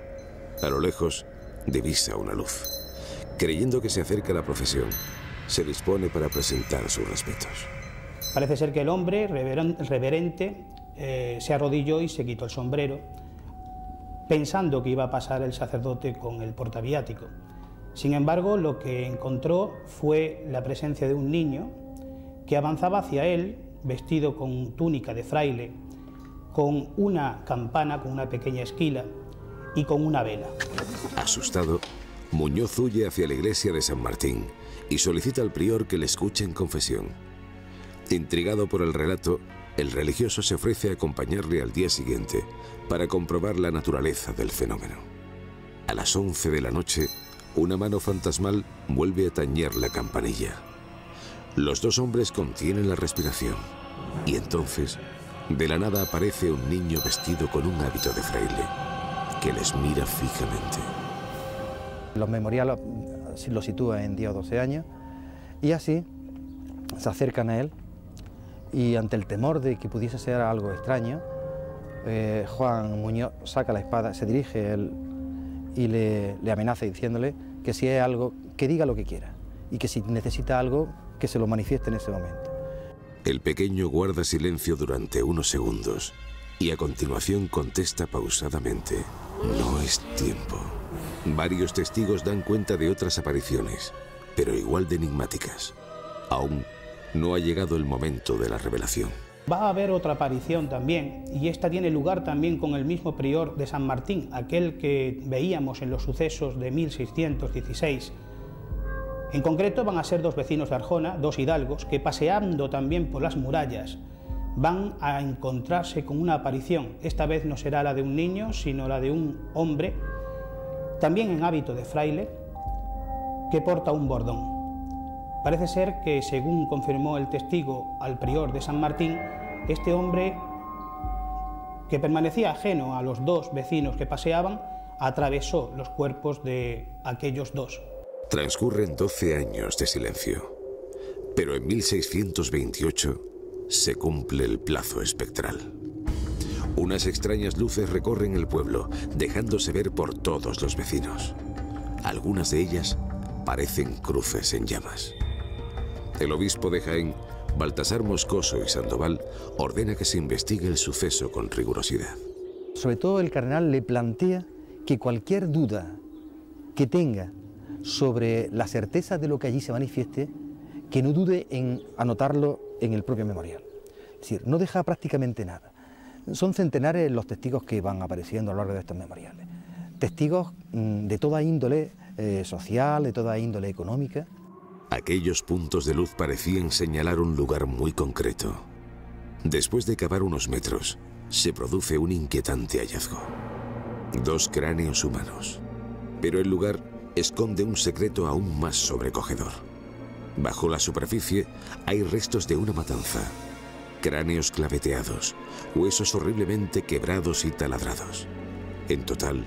A lo lejos, divisa una luz. Creyendo que se acerca la procesión, se dispone para presentar sus respetos. Parece ser que el hombre, reverente, se arrodilló y se quitó el sombrero, pensando que iba a pasar el sacerdote con el portaviático. Sin embargo, lo que encontró fue la presencia de un niño que avanzaba hacia él, vestido con túnica de fraile, con una campana, con una pequeña esquila y con una vela. Asustado, Muñoz huye hacia la iglesia de San Martín y solicita al prior que le escuche en confesión. Intrigado por el relato, el religioso se ofrece a acompañarle al día siguiente para comprobar la naturaleza del fenómeno. A las 11 de la noche, una mano fantasmal vuelve a tañer la campanilla. Los dos hombres contienen la respiración y entonces, de la nada aparece un niño vestido con un hábito de fraile que les mira fijamente. Los memoriales lo sitúan en 10 o 12 años y así se acercan a él y ante el temor de que pudiese ser algo extraño, Juan Muñoz saca la espada, se dirige a él y le amenaza diciéndole que si es algo, que diga lo que quiera y que si necesita algo, que se lo manifieste en ese momento. El pequeño guarda silencio durante unos segundos y a continuación contesta pausadamente: no es tiempo. Varios testigos dan cuenta de otras apariciones, pero igual de enigmáticas. Aún no ha llegado el momento de la revelación. Va a haber otra aparición también, y esta tiene lugar también con el mismo prior de San Martín, aquel que veíamos en los sucesos de 1616. En concreto van a ser dos vecinos de Arjona, dos hidalgos, que paseando también por las murallas van a encontrarse con una aparición. Esta vez no será la de un niño, sino la de un hombre, también en hábito de fraile, que porta un bordón. Parece ser que, según confirmó el testigo al prior de San Martín, este hombre, que permanecía ajeno a los dos vecinos que paseaban, atravesó los cuerpos de aquellos dos. Transcurren 12 años de silencio, pero en 1628 se cumple el plazo espectral. Unas extrañas luces recorren el pueblo, dejándose ver por todos los vecinos. Algunas de ellas parecen cruces en llamas. El obispo de Jaén, Baltasar Moscoso y Sandoval, ordena que se investigue el suceso con rigurosidad. Sobre todo el cardenal le plantea que cualquier duda que tenga sobre la certeza de lo que allí se manifieste, que no dude en anotarlo en el propio memorial. Es decir, no deja prácticamente nada. Son centenares los testigos que van apareciendo a lo largo de estos memoriales. Testigos de toda índole social, de toda índole económica. Aquellos puntos de luz parecían señalar un lugar muy concreto. Después de cavar unos metros, se produce un inquietante hallazgo. 2 cráneos humanos. Pero el lugar esconde un secreto aún más sobrecogedor. Bajo la superficie hay restos de una matanza. Cráneos claveteados, huesos horriblemente quebrados y taladrados. En total,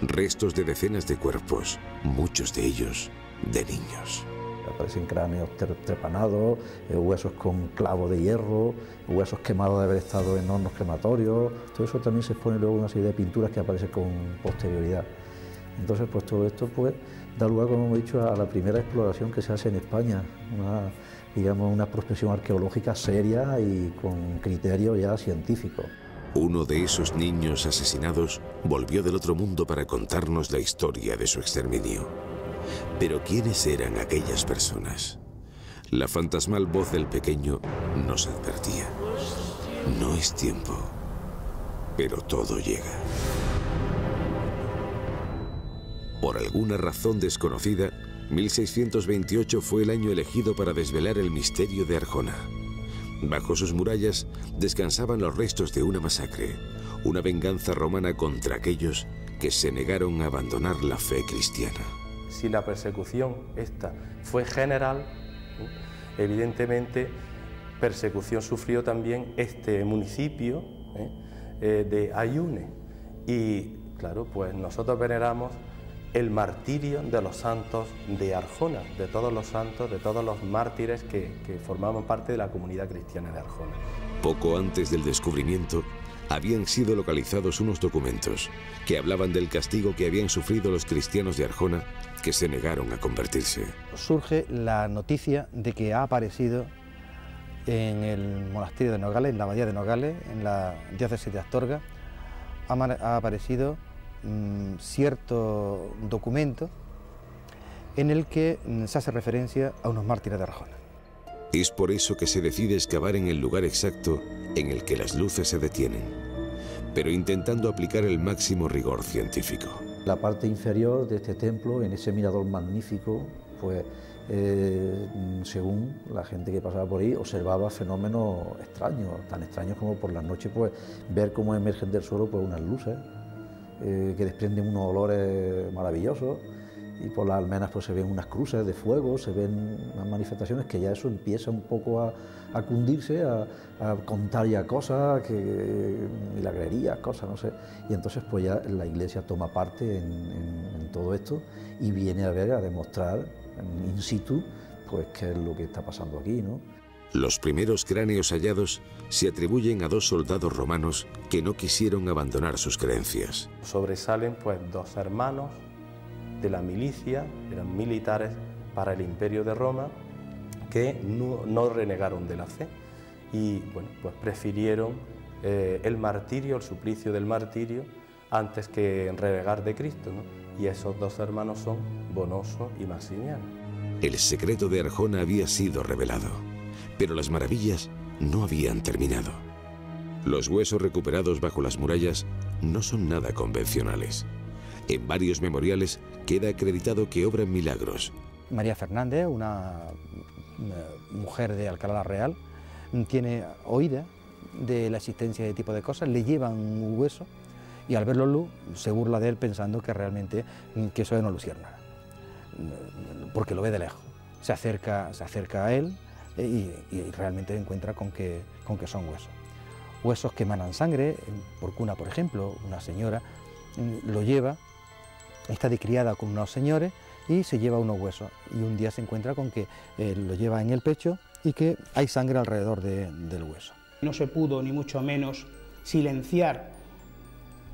restos de decenas de cuerpos, muchos de ellos de niños. Aparecen cráneos trepanados, huesos con clavo de hierro, huesos quemados de haber estado en hornos crematorios. Todo eso también se expone luego en una serie de pinturas que aparecen con posterioridad. Entonces, pues todo esto pues, da lugar, como hemos dicho, a la primera exploración que se hace en España, una prospección arqueológica seria y con criterio ya científico. Uno de esos niños asesinados volvió del otro mundo para contarnos la historia de su exterminio. Pero ¿quiénes eran aquellas personas? La fantasmal voz del pequeño nos advertía: no es tiempo, pero todo llega. Por alguna razón desconocida, 1628 fue el año elegido para desvelar el misterio de Arjona. Bajo sus murallas descansaban los restos de una masacre, una venganza romana contra aquellos que se negaron a abandonar la fe cristiana. Si la persecución esta fue general, evidentemente persecución sufrió también este municipio de Ayune. Y claro, pues nosotros veneramos el martirio de los santos de Arjona, de todos los santos, de todos los mártires que formaban parte de la comunidad cristiana de Arjona. Poco antes del descubrimiento, habían sido localizados unos documentos que hablaban del castigo que habían sufrido los cristianos de Arjona que se negaron a convertirse. Surge la noticia de que ha aparecido en el monasterio de Nogales, en la abadía de Nogales, en la diócesis de Astorga, ha aparecido cierto documento en el que se hace referencia a unos mártires de Arjona. Es por eso que se decide excavar en el lugar exacto en el que las luces se detienen, pero intentando aplicar el máximo rigor científico. La parte inferior de este templo, en ese mirador magnífico, pues según la gente que pasaba por ahí, observaba fenómenos extraños, tan extraños como por las noches pues ver cómo emergen del suelo pues unas luces que desprenden unos olores maravillosos, y por las almenas pues se ven unas cruces de fuego, se ven unas manifestaciones que ya eso empieza un poco a cundirse, a contar ya cosas, milagrerías, cosas, no sé, y entonces pues ya la Iglesia toma parte en todo esto y viene a ver, a demostrar in situ pues qué es lo que está pasando aquí, ¿no? Los primeros cráneos hallados se atribuyen a 2 soldados romanos que no quisieron abandonar sus creencias. Sobresalen pues 2 hermanos de la milicia, eran militares para el Imperio de Roma, que no renegaron de la fe y bueno, pues prefirieron el martirio, el suplicio del martirio, antes que renegar de Cristo, ¿no? Y esos 2 hermanos son Bonoso y Maximiano. El secreto de Arjona había sido revelado, pero las maravillas no habían terminado. Los huesos recuperados bajo las murallas no son nada convencionales. En varios memoriales queda acreditado que obran milagros. María Fernández, una mujer de Alcalá la Real, tiene oída de la existencia de tipo de cosas, le llevan un hueso y al verlo luz se burla de él pensando que realmente que eso es una luciérnaga, porque lo ve de lejos. Se acerca a él y realmente encuentra con que son huesos. Huesos que emanan sangre. Por cuna, por ejemplo, una señora lo lleva, está de criada con unos señores y se lleva unos huesos, y un día se encuentra con que lo lleva en el pecho y que hay sangre alrededor del hueso. No se pudo ni mucho menos silenciar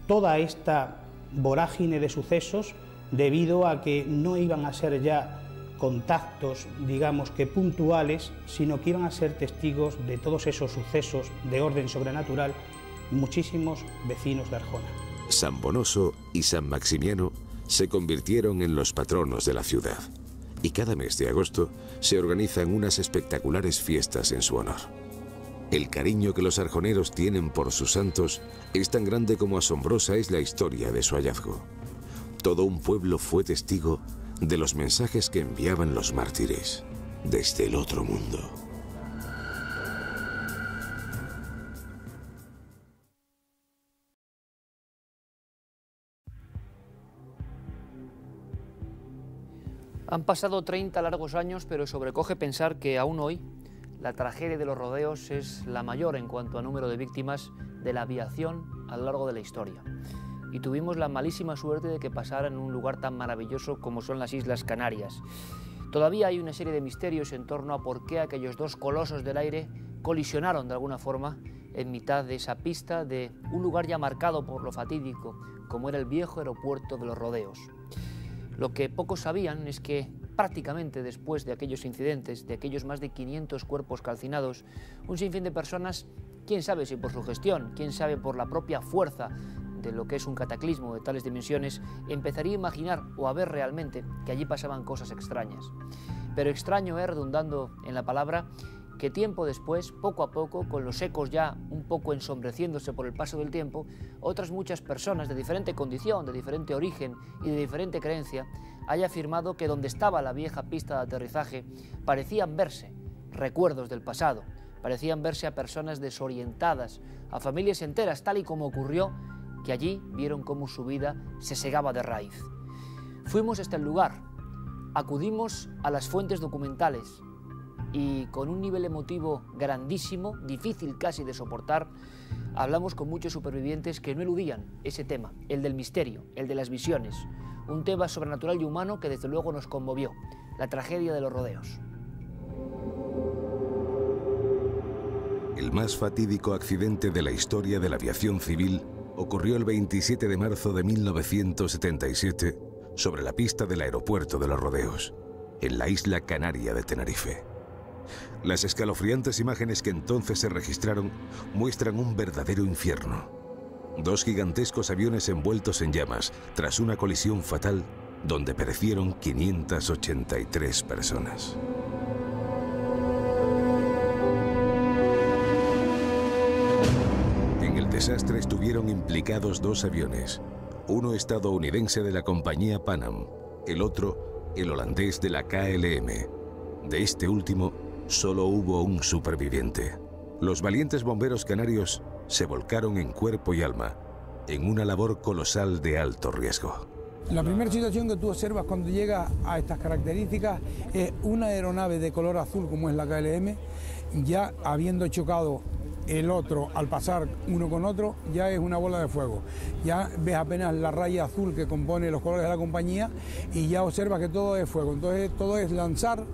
toda esta vorágine de sucesos debido a que no iban a ser ya contactos, digamos que puntuales, sino que iban a ser testigos de todos esos sucesos de orden sobrenatural muchísimos vecinos de Arjona. San Bonoso y San Maximiano se convirtieron en los patronos de la ciudad, y cada mes de agosto se organizan unas espectaculares fiestas en su honor. El cariño que los arjoneros tienen por sus santos es tan grande como asombrosa es la historia de su hallazgo. Todo un pueblo fue testigo de los mensajes que enviaban los mártires desde el otro mundo. Han pasado 30 largos años, pero sobrecoge pensar que aún hoy la tragedia de los rodeos es la mayor en cuanto a número de víctimas de la aviación a lo largo de la historia. Y tuvimos la malísima suerte de que pasara en un lugar tan maravilloso como son las Islas Canarias. Todavía hay una serie de misterios en torno a por qué aquellos 2 colosos del aire colisionaron de alguna forma en mitad de esa pista de un lugar ya marcado por lo fatídico, como era el viejo aeropuerto de los Rodeos. Lo que pocos sabían es que prácticamente después de aquellos incidentes, de aquellos más de 500 cuerpos calcinados, un sinfín de personas, quién sabe si por su gestión, quién sabe por la propia fuerza de lo que es un cataclismo de tales dimensiones, empezaría a imaginar o a ver realmente que allí pasaban cosas extrañas. Pero extraño es, redundando en la palabra, que tiempo después, poco a poco, con los ecos ya un poco ensombreciéndose por el paso del tiempo, otras muchas personas de diferente condición, de diferente origen y de diferente creencia, haya afirmado que donde estaba la vieja pista de aterrizaje parecían verse recuerdos del pasado, parecían verse a personas desorientadas, a familias enteras, tal y como ocurrió, que allí vieron cómo su vida se segaba de raíz. Fuimos hasta el lugar, acudimos a las fuentes documentales, y con un nivel emotivo grandísimo, difícil casi de soportar, hablamos con muchos supervivientes que no eludían ese tema, el del misterio, el de las visiones, un tema sobrenatural y humano que desde luego nos conmovió, la tragedia de los rodeos. El más fatídico accidente de la historia de la aviación civil ocurrió el 27 de marzo de 1977 sobre la pista del aeropuerto de los Rodeos, en la isla canaria de Tenerife. Las escalofriantes imágenes que entonces se registraron muestran un verdadero infierno. 2 gigantescos aviones envueltos en llamas tras una colisión fatal donde perecieron 583 personas. En el desastre estuvieron implicados 2 aviones, uno estadounidense de la compañía Pan Am, el otro el holandés de la KLM, De este último, solo hubo un superviviente. Los valientes bomberos canarios se volcaron en cuerpo y alma en una labor colosal de alto riesgo. La primera situación que tú observas cuando llegas a estas características es una aeronave de color azul como es la KLM, ya habiendo chocado el otro al pasar uno con otro, ya es una bola de fuego. Ya ves apenas la raya azul que compone los colores de la compañía y ya observas que todo es fuego. Entonces todo es lanzar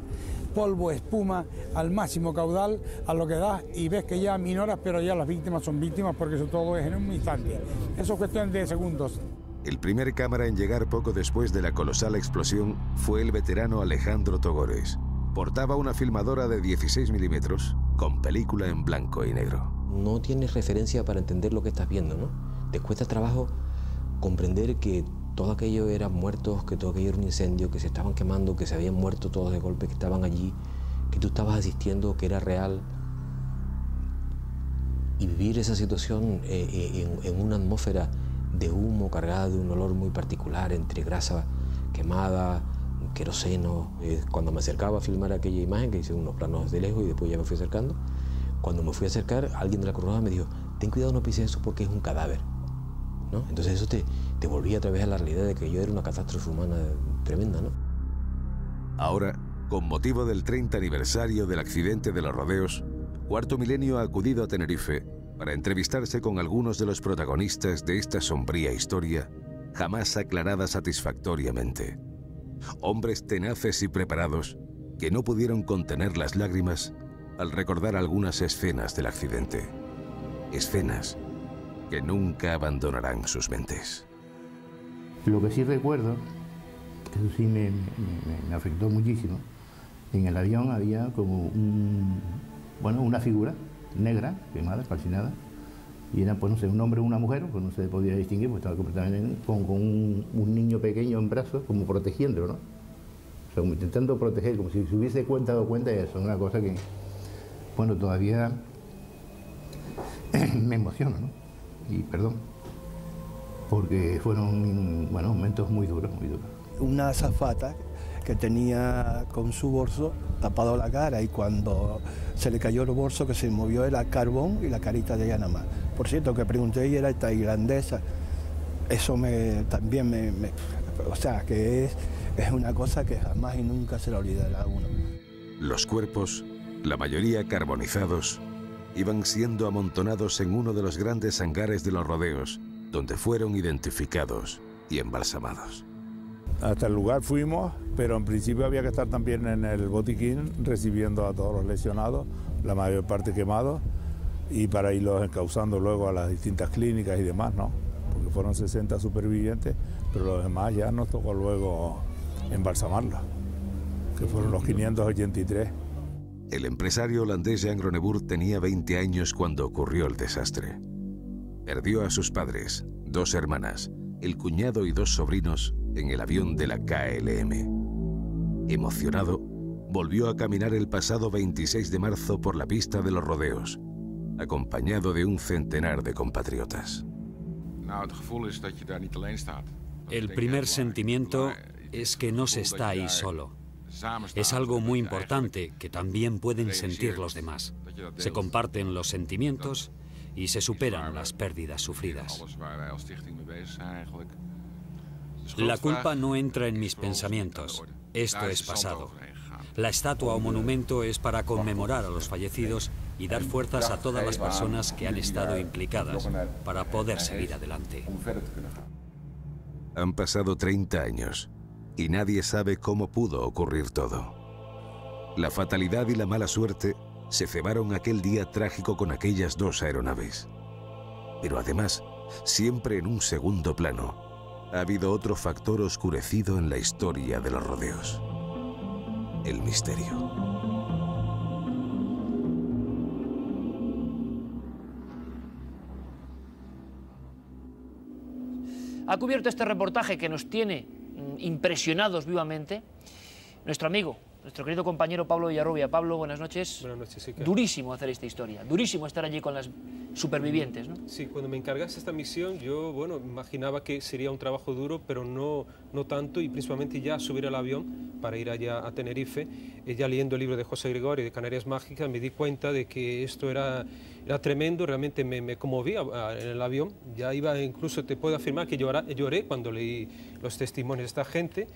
polvo, espuma al máximo caudal a lo que da y ves que ya minoras, pero ya las víctimas son víctimas porque eso todo es en un instante. Eso es cuestión de segundos. El primer cámara en llegar poco después de la colosal explosión fue el veterano Alejandro Togores. Portaba una filmadora de 16 milímetros con película en blanco y negro. No tienes referencia para entender lo que estás viendo, ¿no? Te cuesta trabajo comprender que todo aquello eran muertos, que todo aquello era un incendio, que se estaban quemando, que se habían muerto todos de golpe, que estaban allí, que tú estabas asistiendo, que era real. Y vivir esa situación en una atmósfera de humo cargada de un olor muy particular, entre grasa quemada, queroseno. Cuando me acercaba a filmar aquella imagen, que hice unos planos de lejos y después ya me fui acercando, cuando me fui a acercar, alguien de la Cruz Roja me dijo, ten cuidado, no pises eso porque es un cadáver, ¿no? Entonces eso te volvía otra vez a la realidad de que yo era una catástrofe humana tremenda, ¿no? Ahora, con motivo del 30 aniversario del accidente de los rodeos, Cuarto Milenio ha acudido a Tenerife para entrevistarse con algunos de los protagonistas de esta sombría historia, jamás aclarada satisfactoriamente. Hombres tenaces y preparados que no pudieron contener las lágrimas al recordar algunas escenas del accidente. Escenas que nunca abandonarán sus mentes. Lo que sí recuerdo, que eso sí me afectó muchísimo, en el avión había como una figura negra, quemada, calcinada, y era, pues no sé, un hombre o una mujer, pues no se podía distinguir, pues estaba completamente con un niño pequeño en brazos, como protegiéndolo, ¿no? O sea, como intentando proteger, como si se hubiese dado cuenta de eso, una cosa que, bueno, todavía me emociona, ¿no? Y perdón, porque fueron, bueno, momentos muy duros, muy duros. Una azafata que tenía con su bolso tapado la cara y cuando se le cayó el bolso que se movió era carbón y la carita de ella nada más. Por cierto, que pregunté y era tailandesa, eso o sea, que es una cosa que jamás y nunca se la olvidará a uno. Los cuerpos, la mayoría carbonizados, iban siendo amontonados en uno de los grandes hangares de los rodeos, donde fueron identificados y embalsamados. Hasta el lugar fuimos, pero en principio había que estar también en el botiquín recibiendo a todos los lesionados, la mayor parte quemados, y para irlos encauzando luego a las distintas clínicas y demás, ¿no? Porque fueron 60 supervivientes, pero los demás ya nos tocó luego embalsamarlos, que fueron los 583. El empresario holandés Jan Roneboer tenía 20 años cuando ocurrió el desastre. Perdió a sus padres, 2 hermanas, el cuñado y 2 sobrinos en el avión de la KLM. Emocionado, volvió a caminar el pasado 26 de marzo por la pista de los rodeos, acompañado de un centenar de compatriotas. El primer sentimiento es que no se está ahí solo. Es algo muy importante que también pueden sentir los demás. Se comparten los sentimientos y se superan las pérdidas sufridas. La culpa no entra en mis pensamientos. Esto es pasado. La estatua o monumento es para conmemorar a los fallecidos y dar fuerzas a todas las personas que han estado implicadas para poder seguir adelante. Han pasado 30 años y nadie sabe cómo pudo ocurrir todo. La fatalidad y la mala suerte se cebaron aquel día trágico con aquellas 2 aeronaves. Pero además, siempre en un segundo plano, ha habido otro factor oscurecido en la historia de los rodeos: el misterio. Ha cubierto este reportaje que nos tiene impresionados vivamente nuestro amigo, nuestro querido compañero Pablo Villarrubia. Pablo, buenas noches. Buenas noches, sí. Durísimo hacer esta historia, durísimo estar allí con las supervivientes, ¿no? Sí, cuando me encargaste esta misión, yo, bueno, imaginaba que sería un trabajo duro, pero no tanto, y principalmente ya subir al avión para ir allá a Tenerife, ya leyendo el libro de José Gregorio de Canarias Mágicas, me di cuenta de que esto era tremendo, realmente me conmovía en el avión, ya iba, incluso te puedo afirmar que lloré cuando leí los testimonios de esta gente.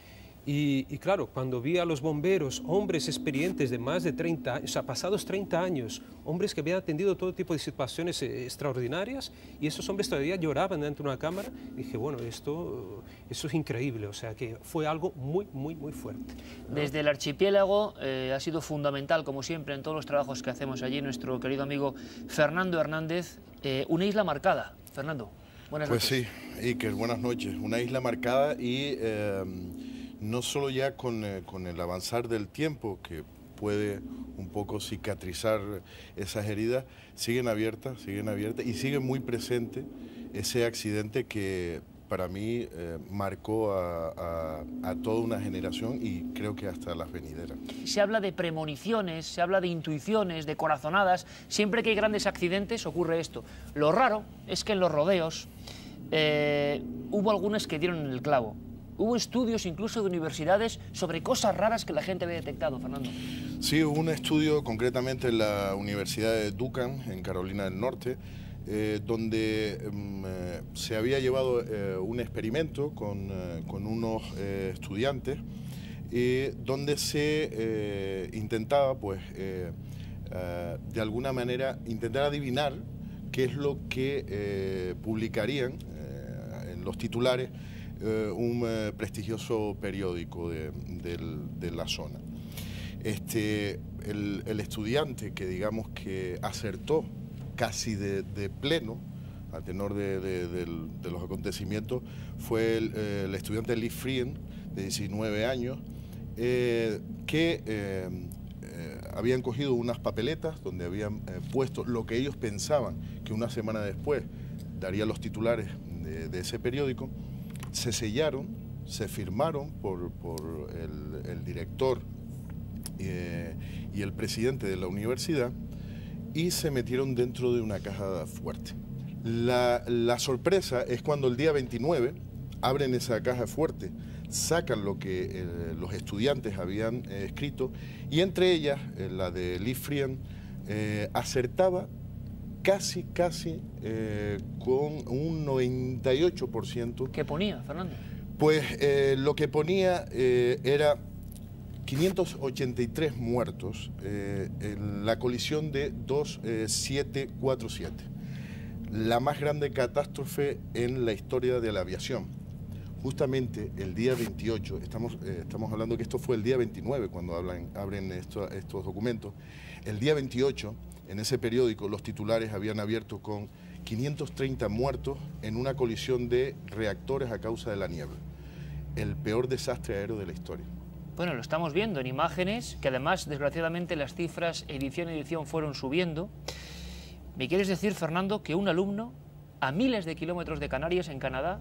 Y claro, cuando vi a los bomberos, hombres experientes de más de 30 años, o sea, pasados 30 años, hombres que habían atendido todo tipo de situaciones extraordinarias, y esos hombres todavía lloraban dentro de una cámara, dije, bueno, eso es increíble, o sea, que fue algo muy, muy, muy fuerte, ¿no? Desde el archipiélago ha sido fundamental, como siempre, en todos los trabajos que hacemos allí, nuestro querido amigo Fernando Hernández, una isla marcada. Fernando, buenas noches. Pues sí, Iker, buenas noches. Una isla marcada y... no solo ya con el avanzar del tiempo, que puede un poco cicatrizar esas heridas, siguen abiertas y sigue muy presente ese accidente que para mí marcó a toda una generación y creo que hasta las venideras. Se habla de premoniciones, se habla de intuiciones, de corazonadas. Siempre que hay grandes accidentes ocurre esto. Lo raro es que en los rodeos hubo algunas que dieron en el clavo. Hubo estudios incluso de universidades sobre cosas raras que la gente había detectado, Fernando. Sí, hubo un estudio concretamente en la Universidad de Duquesne, en Carolina del Norte, donde se había llevado un experimento con unos estudiantes, donde se intentaba, pues, de alguna manera, intentar adivinar qué es lo que publicarían en los titulares un prestigioso periódico de la zona. El estudiante que digamos que acertó casi de pleno, a tenor de los acontecimientos, fue el estudiante Lee Friend, de 19 años, que habían cogido unas papeletas donde habían puesto lo que ellos pensaban que una semana después daría los titulares de ese periódico. Se sellaron, se firmaron por el director y el presidente de la universidad y se metieron dentro de una caja fuerte. La sorpresa es cuando el día 29 abren esa caja fuerte, sacan lo que los estudiantes habían escrito y entre ellas, la de Lee Friend, acertaba casi con un 98%. ¿Qué ponía, Fernando? Pues lo que ponía era 583 muertos en la colisión de 747, la más grande catástrofe en la historia de la aviación. Justamente el día 28, estamos hablando que esto fue el día 29 cuando abren estos documentos, el día 28, en ese periódico los titulares habían abierto con 530 muertos en una colisión de reactores a causa de la niebla. El peor desastre aéreo de la historia. Bueno, lo estamos viendo en imágenes, que además, desgraciadamente, las cifras edición a edición fueron subiendo. ¿Me quieres decir, Fernando, que un alumno a miles de kilómetros de Canarias, en Canadá,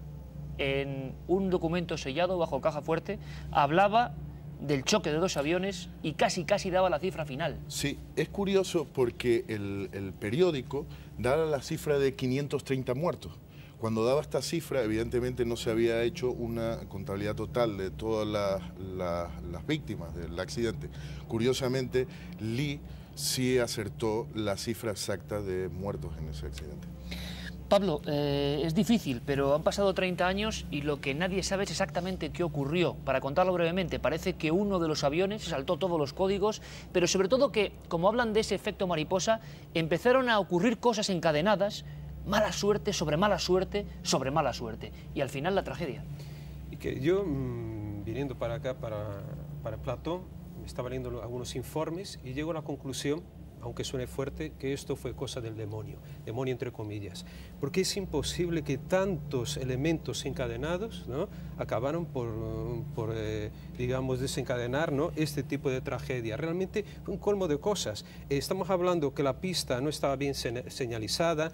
en un documento sellado bajo caja fuerte, hablaba del choque de dos aviones y casi daba la cifra final? Sí, es curioso porque el periódico daba la cifra de 530 muertos. Cuando daba esta cifra, evidentemente no se había hecho una contabilidad total de todas las víctimas del accidente. Curiosamente, Lee sí acertó la cifra exacta de muertos en ese accidente. Pablo, es difícil, pero han pasado 30 años y lo que nadie sabe es exactamente qué ocurrió. Para contarlo brevemente, parece que uno de los aviones se saltó todos los códigos, pero sobre todo que, como hablan de ese efecto mariposa, empezaron a ocurrir cosas encadenadas, mala suerte sobre mala suerte sobre mala suerte, y al final la tragedia. Y que yo, viniendo para acá, para Platón, me estaba leyendo algunos informes y llego a la conclusión, aunque suene fuerte, que esto fue cosa del demonio entre comillas, porque es imposible que tantos elementos encadenados, ¿no?, acabaron por digamos, desencadenar, ¿no?, este tipo de tragedia. Realmente fue un colmo de cosas. Estamos hablando que la pista no estaba bien señalizada,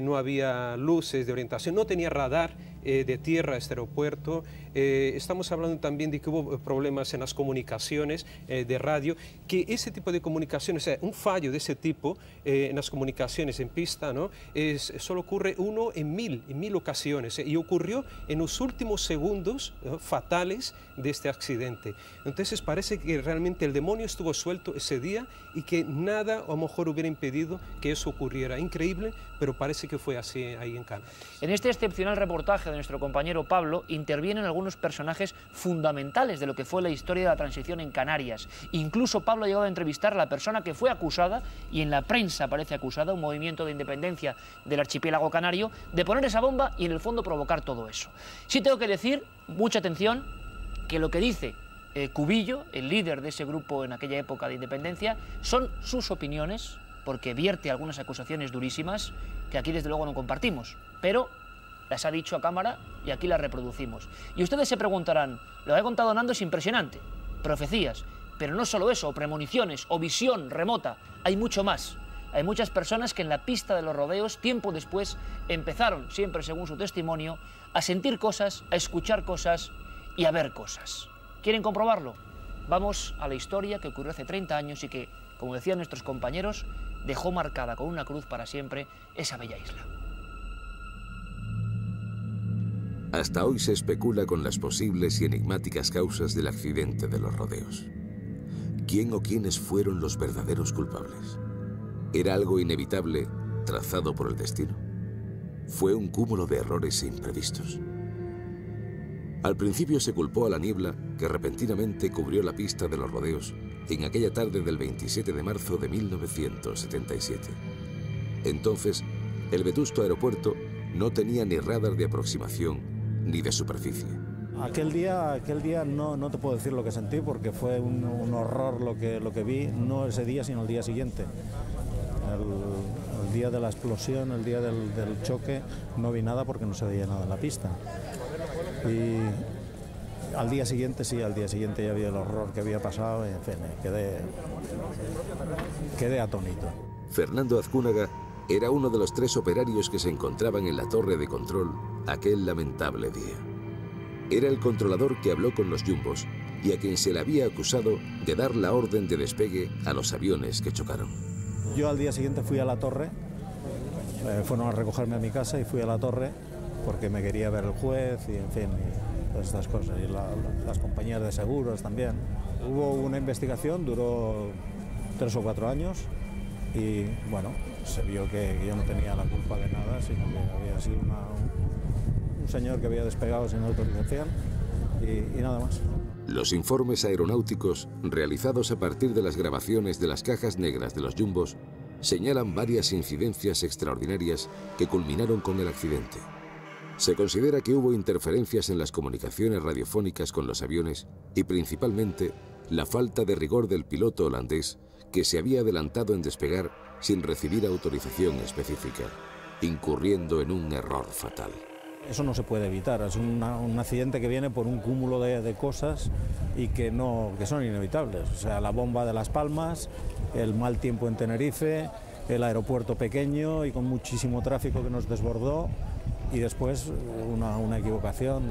no había luces de orientación, no tenía radar, de tierra a este aeropuerto. Estamos hablando también de que hubo problemas en las comunicaciones de radio, que ese tipo de comunicaciones, o sea, un fallo de ese tipo en las comunicaciones en pista, ¿no? Solo ocurre uno en mil ocasiones, y ocurrió en los últimos segundos fatales de este accidente. Entonces parece que realmente el demonio estuvo suelto ese día y que nada a lo mejor hubiera impedido que eso ocurriera. Increíble, pero parece que fue así ahí en Canarias. En este excepcional reportaje de nuestro compañero Pablo intervienen algunos personajes fundamentales de lo que fue la historia de la transición en Canarias. Incluso Pablo ha llegado a entrevistar a la persona que fue acusada, y en la prensa parece acusada, un movimiento de independencia del archipiélago canario, de poner esa bomba y en el fondo provocar todo eso. Sí tengo que decir, mucha atención, que lo que dice Cubillo, el líder de ese grupo en aquella época de independencia, son sus opiniones, porque vierte algunas acusaciones durísimas que aquí desde luego no compartimos, pero las ha dicho a cámara y aquí las reproducimos. Y ustedes se preguntarán, lo que ha contado Nando es impresionante, profecías, pero no solo eso, o premoniciones, o visión remota, hay mucho más. Hay muchas personas que en la pista de los rodeos, tiempo después, empezaron, siempre según su testimonio, a sentir cosas, a escuchar cosas y a ver cosas. ¿Quieren comprobarlo? Vamos a la historia que ocurrió hace 30 años y que, como decían nuestros compañeros, dejó marcada con una cruz para siempre esa bella isla. Hasta hoy se especula con las posibles y enigmáticas causas del accidente de los rodeos. ¿Quién o quiénes fueron los verdaderos culpables? ¿Era algo inevitable, trazado por el destino? ¿Fue un cúmulo de errores imprevistos? Al principio se culpó a la niebla que repentinamente cubrió la pista de los rodeos en aquella tarde del 27 de marzo de 1977. Entonces, el vetusto aeropuerto no tenía ni radar de aproximación ni de superficie. Aquel día no te puedo decir lo que sentí, porque fue un horror lo que vi, no ese día sino el día siguiente. El día de la explosión, el día del choque, no vi nada porque no se veía nada en la pista. Y al día siguiente ya vi el horror que había pasado y en fin, quedé atónito. Fernando Azcúnaga era uno de los 3 operarios que se encontraban en la torre de control aquel lamentable día. Era el controlador que habló con los jumbos y a quien se le había acusado de dar la orden de despegue a los aviones que chocaron. Yo al día siguiente fui a la torre, fueron a recogerme a mi casa y fui a la torre porque me quería ver el juez y en fin, y todas estas cosas, y las compañías de seguros también. Hubo una investigación, duró 3 o 4 años y bueno, se vio que yo no tenía la culpa de nada, sino que había sido un señor que había despegado sin autorización y nada más. Los informes aeronáuticos, realizados a partir de las grabaciones de las cajas negras de los jumbos, señalan varias incidencias extraordinarias que culminaron con el accidente. Se considera que hubo interferencias en las comunicaciones radiofónicas con los aviones y principalmente la falta de rigor del piloto holandés que se había adelantado en despegar sin recibir autorización específica, incurriendo en un error fatal. Eso no se puede evitar, es un accidente que viene por un cúmulo de cosas y que son inevitables. O sea, la bomba de Las Palmas, el mal tiempo en Tenerife, el aeropuerto pequeño y con muchísimo tráfico que nos desbordó, y después una equivocación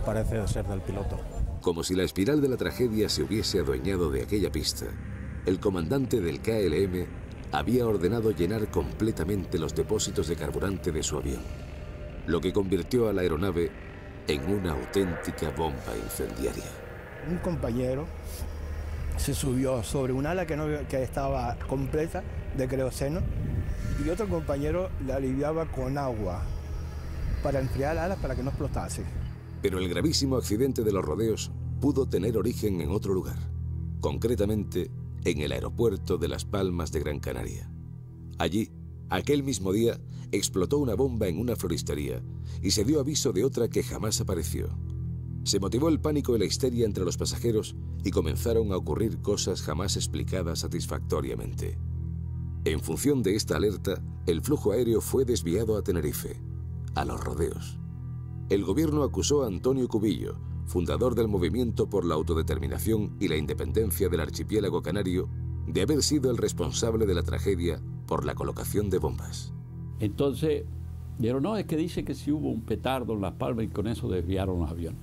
parece ser del piloto. Como si la espiral de la tragedia se hubiese adueñado de aquella pista, el comandante del KLM había ordenado llenar completamente los depósitos de carburante de su avión, lo que convirtió a la aeronave en una auténtica bomba incendiaria. Un compañero se subió sobre un ala que estaba completa de queroseno y otro compañero le aliviaba con agua para enfriar el ala para que no explotase. Pero el gravísimo accidente de los rodeos pudo tener origen en otro lugar, concretamente en el aeropuerto de Las Palmas de Gran Canaria. Allí, aquel mismo día, explotó una bomba en una floristería y se dio aviso de otra que jamás apareció. Se motivó el pánico y la histeria entre los pasajeros y comenzaron a ocurrir cosas jamás explicadas satisfactoriamente. En función de esta alerta, el flujo aéreo fue desviado a Tenerife, a los rodeos. El gobierno acusó a Antonio Cubillo, fundador del Movimiento por la Autodeterminación y la Independencia del Archipiélago Canario, de haber sido el responsable de la tragedia por la colocación de bombas. Entonces Dijeron, no, es que dice que sí hubo un petardo en Las Palmas y con eso desviaron los aviones.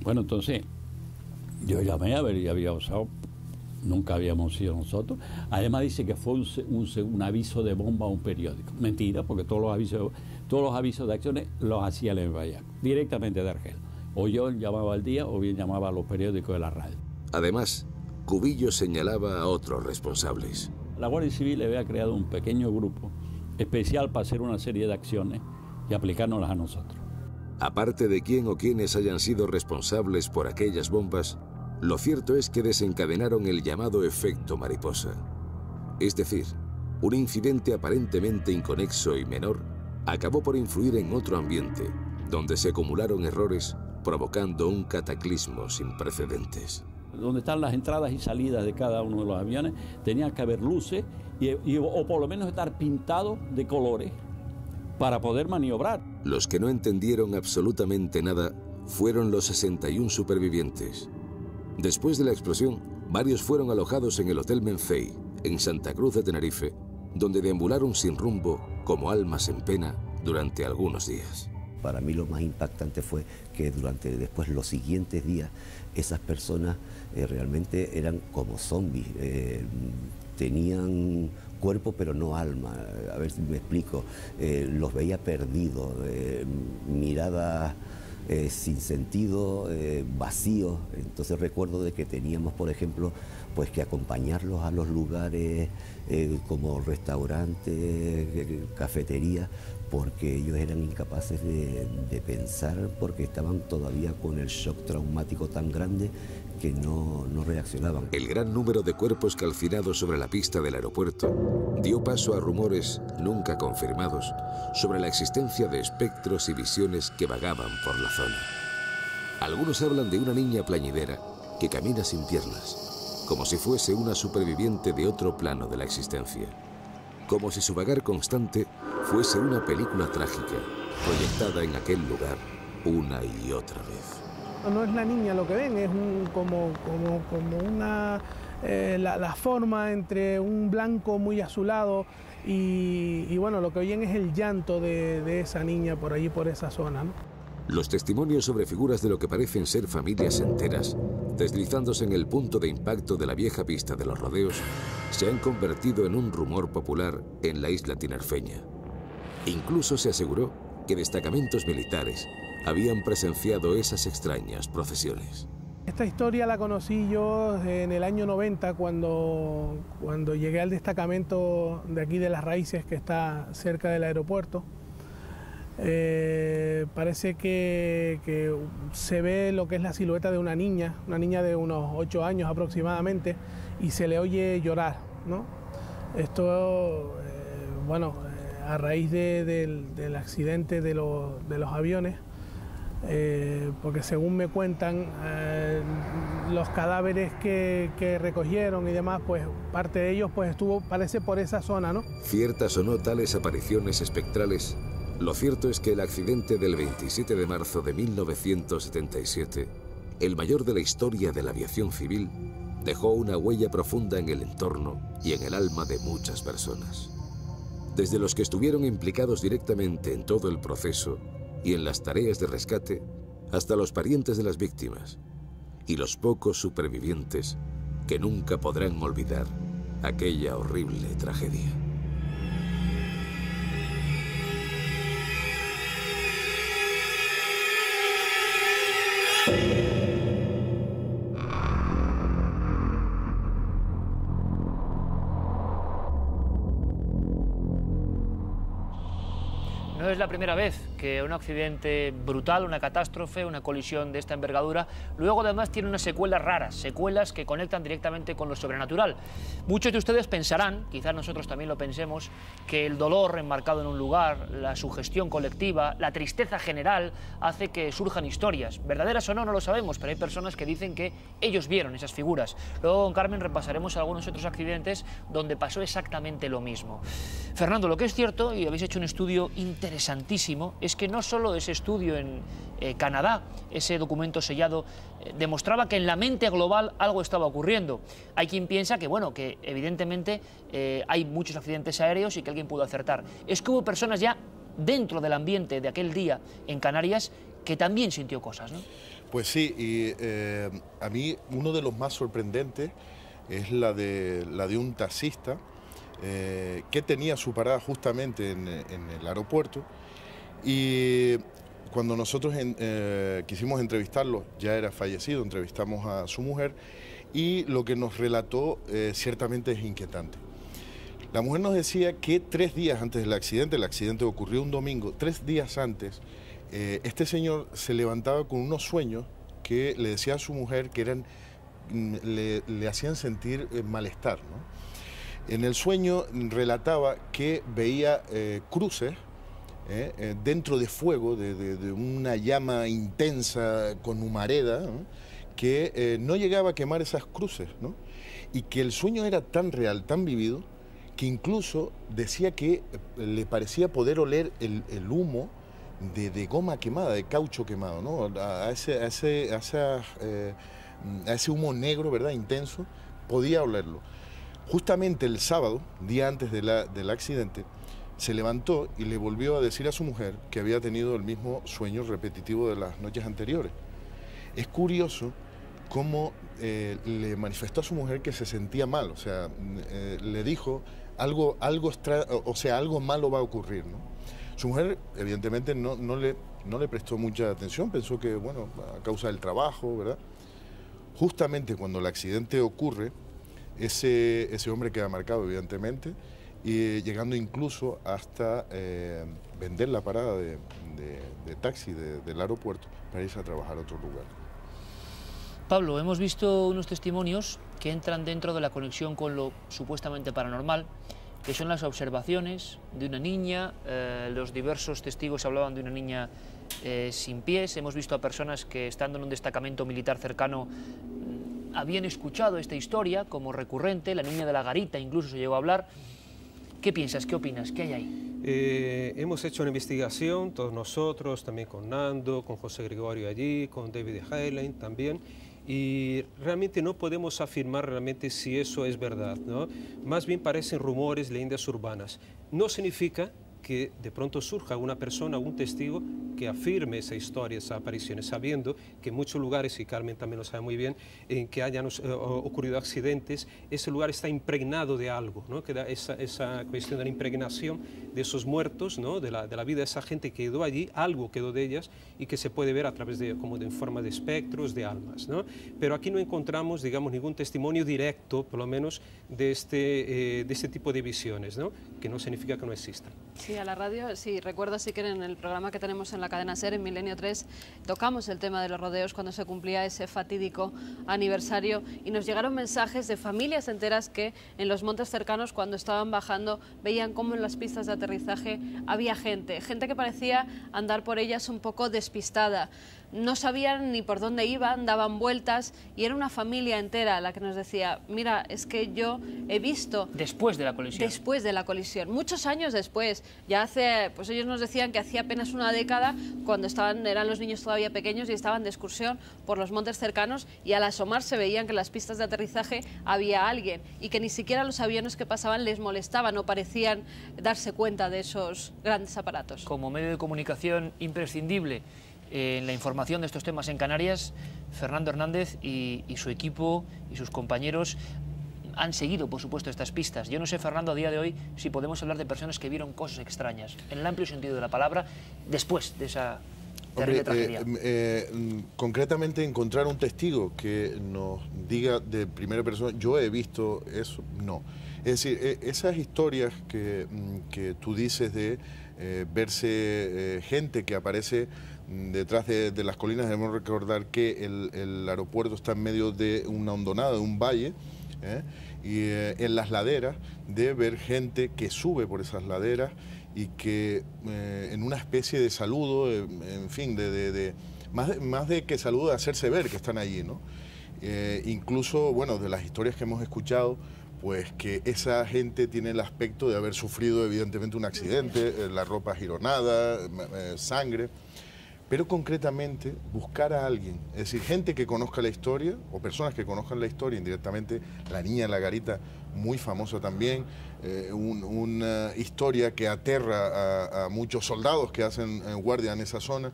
Bueno, entonces yo llamé a ver y había pasado, nunca habíamos sido nosotros. Además dice que fue un aviso de bomba a un periódico. Mentira, porque todos los avisos de acciones los hacía el Envayac, directamente de Argel. O yo llamaba al día o bien llamaba a los periódicos de la radio. Además, Cubillo señalaba a otros responsables. La Guardia Civil había creado un pequeño grupo especial para hacer una serie de acciones y aplicárnoslas a nosotros. Aparte de quién o quiénes hayan sido responsables por aquellas bombas, lo cierto es que desencadenaron el llamado efecto mariposa. Es decir, un incidente aparentemente inconexo y menor acabó por influir en otro ambiente, donde se acumularon errores, provocando un cataclismo sin precedentes. Donde están las entradas y salidas de cada uno de los aviones, tenía que haber luces o por lo menos estar pintado de colores para poder maniobrar. Los que no entendieron absolutamente nada fueron los 61 supervivientes. Después de la explosión, varios fueron alojados en el Hotel Mencey, en Santa Cruz de Tenerife, donde deambularon sin rumbo, como almas en pena, durante algunos días. Para mí lo más impactante fue que después los siguientes días esas personas realmente eran como zombies, tenían cuerpo pero no alma, a ver si me explico, los veía perdidos, miradas sin sentido, vacíos. Entonces recuerdo de que teníamos, por ejemplo, pues que acompañarlos a los lugares como restaurantes, cafeterías, porque ellos eran incapaces de pensar, porque estaban todavía con el shock traumático tan grande que no reaccionaban. El gran número de cuerpos calcinados sobre la pista del aeropuerto dio paso a rumores nunca confirmados sobre la existencia de espectros y visiones que vagaban por la zona. Algunos hablan de una niña plañidera que camina sin piernas, como si fuese una superviviente de otro plano de la existencia, como si su vagar constante fuese una película trágica proyectada en aquel lugar una y otra vez. No es la niña lo que ven, es como una la forma entre un blanco muy azulado y bueno, lo que oyen es el llanto de esa niña por allí, por esa zona, ¿no? Los testimonios sobre figuras de lo que parecen ser familias enteras, deslizándose en el punto de impacto de la vieja pista de los rodeos, se han convertido en un rumor popular en la isla tinerfeña. Incluso se aseguró que destacamentos militares habían presenciado esas extrañas procesiones. Esta historia la conocí yo en el año 90 cuando llegué al destacamento de aquí de Las Raíces, que está cerca del aeropuerto. Parece que se ve lo que es la silueta de una niña de unos 8 años aproximadamente, y se le oye llorar, ¿no? Esto, bueno, a raíz del accidente de los aviones, porque según me cuentan, los cadáveres que recogieron y demás, pues parte de ellos pues estuvo, parece, por esa zona, ¿no? Ciertas o no tales apariciones espectrales, lo cierto es que el accidente del 27 de marzo de 1977, el mayor de la historia de la aviación civil, dejó una huella profunda en el entorno y en el alma de muchas personas. Desde los que estuvieron implicados directamente en todo el proceso y en las tareas de rescate, hasta los parientes de las víctimas y los pocos supervivientes que nunca podrán olvidar aquella horrible tragedia. No es la primera vez que un accidente brutal, una catástrofe, una colisión de esta envergadura, luego además tiene unas secuelas raras, secuelas que conectan directamente con lo sobrenatural. Muchos de ustedes pensarán, quizás nosotros también lo pensemos, que el dolor enmarcado en un lugar, la sugestión colectiva, la tristeza general hace que surjan historias. Verdaderas o no, no lo sabemos, pero hay personas que dicen que ellos vieron esas figuras. Luego con Carmen repasaremos algunos otros accidentes donde pasó exactamente lo mismo. Fernando, lo que es cierto, y habéis hecho un estudio interesante interesantísimo es que no solo ese estudio en Canadá, ese documento sellado, demostraba que en la mente global algo estaba ocurriendo. Hay quien piensa que, bueno, que evidentemente hay muchos accidentes aéreos y que alguien pudo acertar. Es que hubo personas ya dentro del ambiente de aquel día en Canarias que también sintió cosas, ¿no? Pues sí, y a mí uno de los más sorprendentes es la de un taxista que tenía su parada justamente en el aeropuerto, y cuando nosotros quisimos entrevistarlo, ya era fallecido, entrevistamos a su mujer y lo que nos relató ciertamente es inquietante. La mujer nos decía que 3 días antes del accidente, el accidente ocurrió un domingo, 3 días antes, este señor se levantaba con unos sueños que le decía a su mujer que eran, le hacían sentir malestar, ¿no? En el sueño relataba que veía cruces dentro de fuego, de una llama intensa con humareda, ¿no? Que no llegaba a quemar esas cruces, ¿no? Y que el sueño era tan real, tan vivido, que incluso decía que le parecía poder oler el humo de goma quemada, de caucho quemado, ¿no? A ese humo negro, ¿verdad?, intenso, podía olerlo. Justamente el sábado, día antes del accidente, se levantó y le volvió a decir a su mujer que había tenido el mismo sueño repetitivo de las noches anteriores. Es curioso cómo le manifestó a su mujer que se sentía mal, o sea, le dijo algo malo va a ocurrir, ¿no? Su mujer, evidentemente, no le prestó mucha atención, pensó que, bueno, a causa del trabajo, ¿verdad? Justamente cuando el accidente ocurre, ese hombre queda marcado, evidentemente, y llegando incluso hasta vender la parada de taxi del aeropuerto para irse a trabajar a otro lugar. Pablo, hemos visto unos testimonios que entran dentro de la conexión con lo supuestamente paranormal, que son las observaciones de una niña. Los diversos testigos hablaban de una niña sin pies. Hemos visto a personas que, estando en un destacamento militar cercano, habían escuchado esta historia como recurrente. La niña de la garita incluso se llegó a hablar. ¿Qué piensas? ¿Qué opinas? ¿Qué hay ahí? Hemos hecho una investigación, todos nosotros, también con Nando, con José Gregorio allí, con David Heilein también, y realmente no podemos afirmar realmente si eso es verdad, ¿no? Más bien parecen rumores, leyendas urbanas. No significa que de pronto surja una persona, un testigo que afirme esa historia, esas apariciones, sabiendo que en muchos lugares, y Carmen también lo sabe muy bien, en que hayan ocurrido accidentes, ese lugar está impregnado de algo, ¿no? Que da esa cuestión de la impregnación de esos muertos, ¿no? de la vida de esa gente que quedó allí, algo quedó de ellas y que se puede ver a través de, como en forma de espectros, de almas, ¿no? Pero aquí no encontramos, digamos, ningún testimonio directo, por lo menos, de este tipo de visiones, ¿no? Que no significa que no existan. Sí, a la radio, sí, recuerdo sí que en el programa que tenemos en la cadena SER, en Milenio 3, tocamos el tema de los rodeos cuando se cumplía ese fatídico aniversario y nos llegaron mensajes de familias enteras que en los montes cercanos, cuando estaban bajando, veían cómo en las pistas de aterrizaje había gente que parecía andar por ellas un poco despistada. No sabían ni por dónde iban, daban vueltas y era una familia entera la que nos decía, mira, es que yo he visto... Después de la colisión. Después de la colisión, muchos años después. Ya hace, pues ellos nos decían que hacía apenas una década, cuando eran los niños todavía pequeños y estaban de excursión por los montes cercanos, y al asomarse veían que en las pistas de aterrizaje había alguien y que ni siquiera los aviones que pasaban les molestaban o parecían darse cuenta de esos grandes aparatos. Como medio de comunicación imprescindible en la información de estos temas en Canarias, Fernando Hernández y su equipo y sus compañeros han seguido, por supuesto, estas pistas. Yo no sé, Fernando, a día de hoy, si podemos hablar de personas que vieron cosas extrañas, en el amplio sentido de la palabra, después de esa terrible tragedia. Concretamente, encontrar un testigo que nos diga de primera persona, yo he visto eso, no. Es decir, esas historias que tú dices de verse gente que aparece detrás de las colinas, debemos recordar que el aeropuerto está en medio de una hondonada, de un valle, y en las laderas, de ver gente que sube por esas laderas y que en una especie de saludo, en fin, más de que saludo, de hacerse ver que están allí, ¿no? Incluso, bueno, de las historias que hemos escuchado, pues que esa gente tiene el aspecto de haber sufrido evidentemente un accidente, la ropa gironada, sangre, pero concretamente buscar a alguien, es decir, gente que conozca la historia o personas que conozcan la historia indirectamente, la niña en la garita, muy famosa también, una historia que aterra a muchos soldados que hacen guardia en esa zona.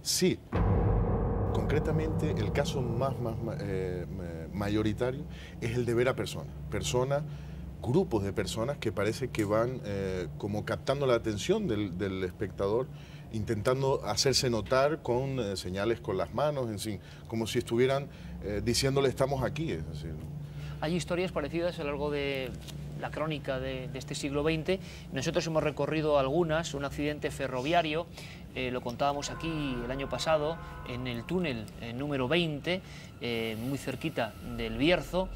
Sí, concretamente el caso más mayoritario es el de ver a personas, grupos de personas que parece que van como captando la atención del espectador, intentando hacerse notar con señales con las manos, en fin, como si estuvieran diciéndole estamos aquí. Es decir, ¿no? Hay historias parecidas a lo largo de la crónica de este siglo XX. Nosotros hemos recorrido algunas, un accidente ferroviario, lo contábamos aquí el año pasado, en el túnel número 20, muy cerquita del Bierzo,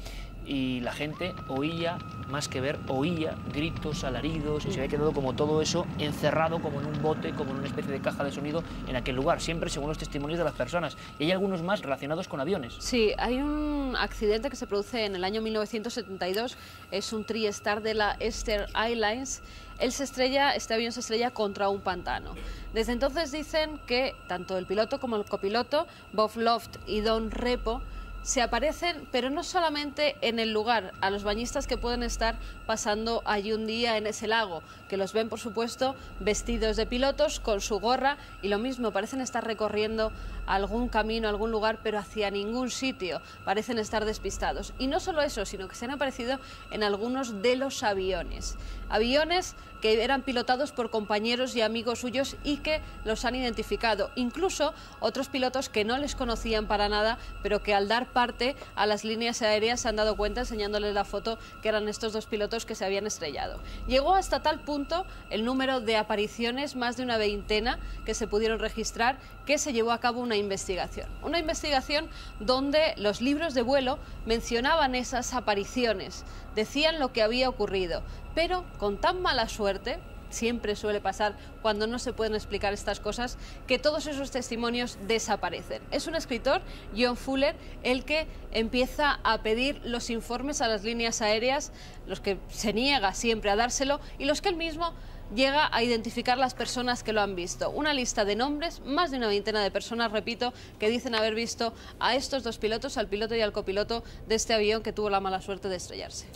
y la gente oía, más que ver, oía gritos, alaridos, y se había quedado como todo eso encerrado como en un bote, como en una especie de caja de sonido en aquel lugar, siempre según los testimonios de las personas. Y hay algunos más relacionados con aviones. Sí, hay un accidente que se produce en el año 1972, es un TriStar de la Eastern Airlines. Este avión se estrella contra un pantano. Desde entonces dicen que tanto el piloto como el copiloto, Bob Loft y Don Repo, se aparecen, pero no solamente en el lugar, a los bañistas que pueden estar pasando allí un día en ese lago, que los ven, por supuesto, vestidos de pilotos, con su gorra, y lo mismo, parecen estar recorriendo algún camino, algún lugar, pero hacia ningún sitio, parecen estar despistados. Y no solo eso, sino que se han aparecido en algunos de los aviones. Aviones que eran pilotados por compañeros y amigos suyos y que los han identificado. Incluso otros pilotos que no les conocían para nada, pero que al dar parte a las líneas aéreas se han dado cuenta enseñándoles la foto que eran estos dos pilotos que se habían estrellado. Llegó hasta tal punto el número de apariciones, más de una veintena que se pudieron registrar, que se llevó a cabo una investigación. Una investigación donde los libros de vuelo mencionaban esas apariciones, decían lo que había ocurrido, pero con tan mala suerte, siempre suele pasar cuando no se pueden explicar estas cosas, que todos esos testimonios desaparecen. Es un escritor, John Fuller, el que empieza a pedir los informes a las líneas aéreas, los que se niega siempre a dárselo y los que él mismo llega a identificar las personas que lo han visto. Una lista de nombres, más de una veintena de personas, repito, que dicen haber visto a estos dos pilotos, al piloto y al copiloto de este avión que tuvo la mala suerte de estrellarse.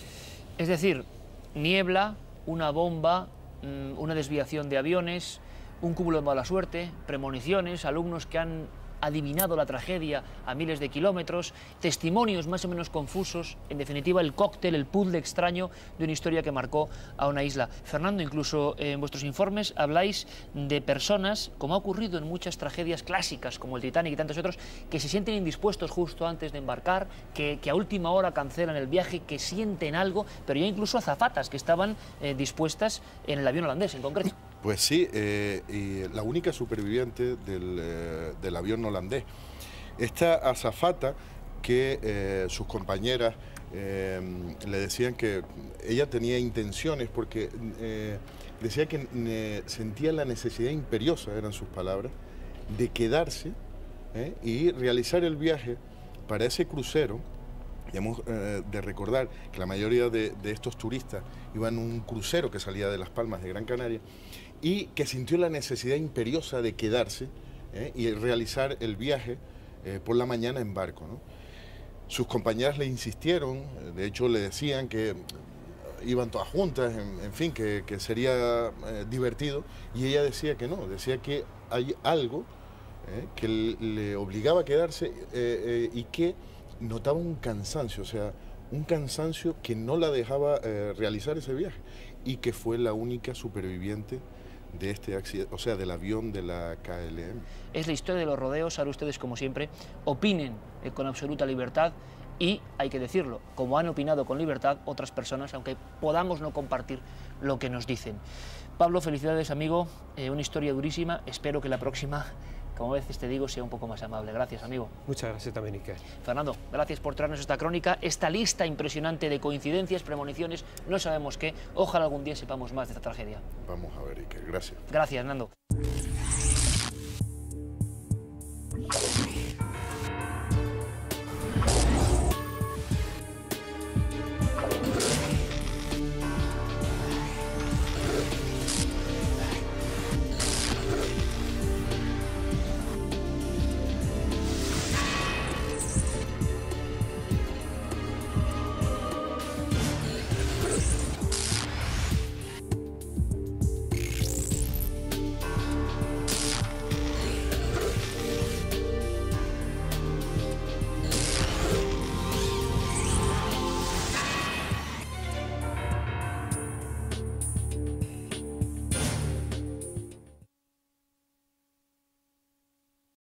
Es decir, niebla, una bomba, una desviación de aviones, un cúmulo de mala suerte, premoniciones, alumnos que han adivinado la tragedia a miles de kilómetros, testimonios más o menos confusos, en definitiva el cóctel, el puzzle extraño de una historia que marcó a una isla. Fernando, incluso en vuestros informes habláis de personas, como ha ocurrido en muchas tragedias clásicas como el Titanic y tantos otros, que se sienten indispuestos justo antes de embarcar, que a última hora cancelan el viaje, que sienten algo, pero ya incluso azafatas que estaban dispuestas en el avión holandés en concreto. Pues sí, y la única superviviente del avión holandés. Esta azafata que sus compañeras le decían que ella tenía intenciones porque decía que sentía la necesidad imperiosa, eran sus palabras, de quedarse y realizar el viaje para ese crucero. Hemos de recordar que la mayoría de estos turistas iban en un crucero que salía de Las Palmas de Gran Canaria y que sintió la necesidad imperiosa de quedarse y realizar el viaje por la mañana en barco, ¿no? Sus compañeras le insistieron, de hecho le decían que iban todas juntas, en fin, que sería divertido, y ella decía que no, decía que hay algo que le obligaba a quedarse y que notaba un cansancio, o sea, un cansancio que no la dejaba realizar ese viaje, y que fue la única superviviente de este accidente, o sea, del avión de la KLM. Es la historia de los rodeos. Ahora ustedes, como siempre, opinen con absoluta libertad y, hay que decirlo, como han opinado con libertad otras personas, aunque podamos no compartir lo que nos dicen. Pablo, felicidades, amigo, una historia durísima. Espero que la próxima, como a veces te digo, sea un poco más amable. Gracias, amigo. Muchas gracias también, Iker. Fernando, gracias por traernos esta crónica, esta lista impresionante de coincidencias, premoniciones, no sabemos qué. Ojalá algún día sepamos más de esta tragedia. Vamos a ver, Iker. Gracias. Gracias, Nando.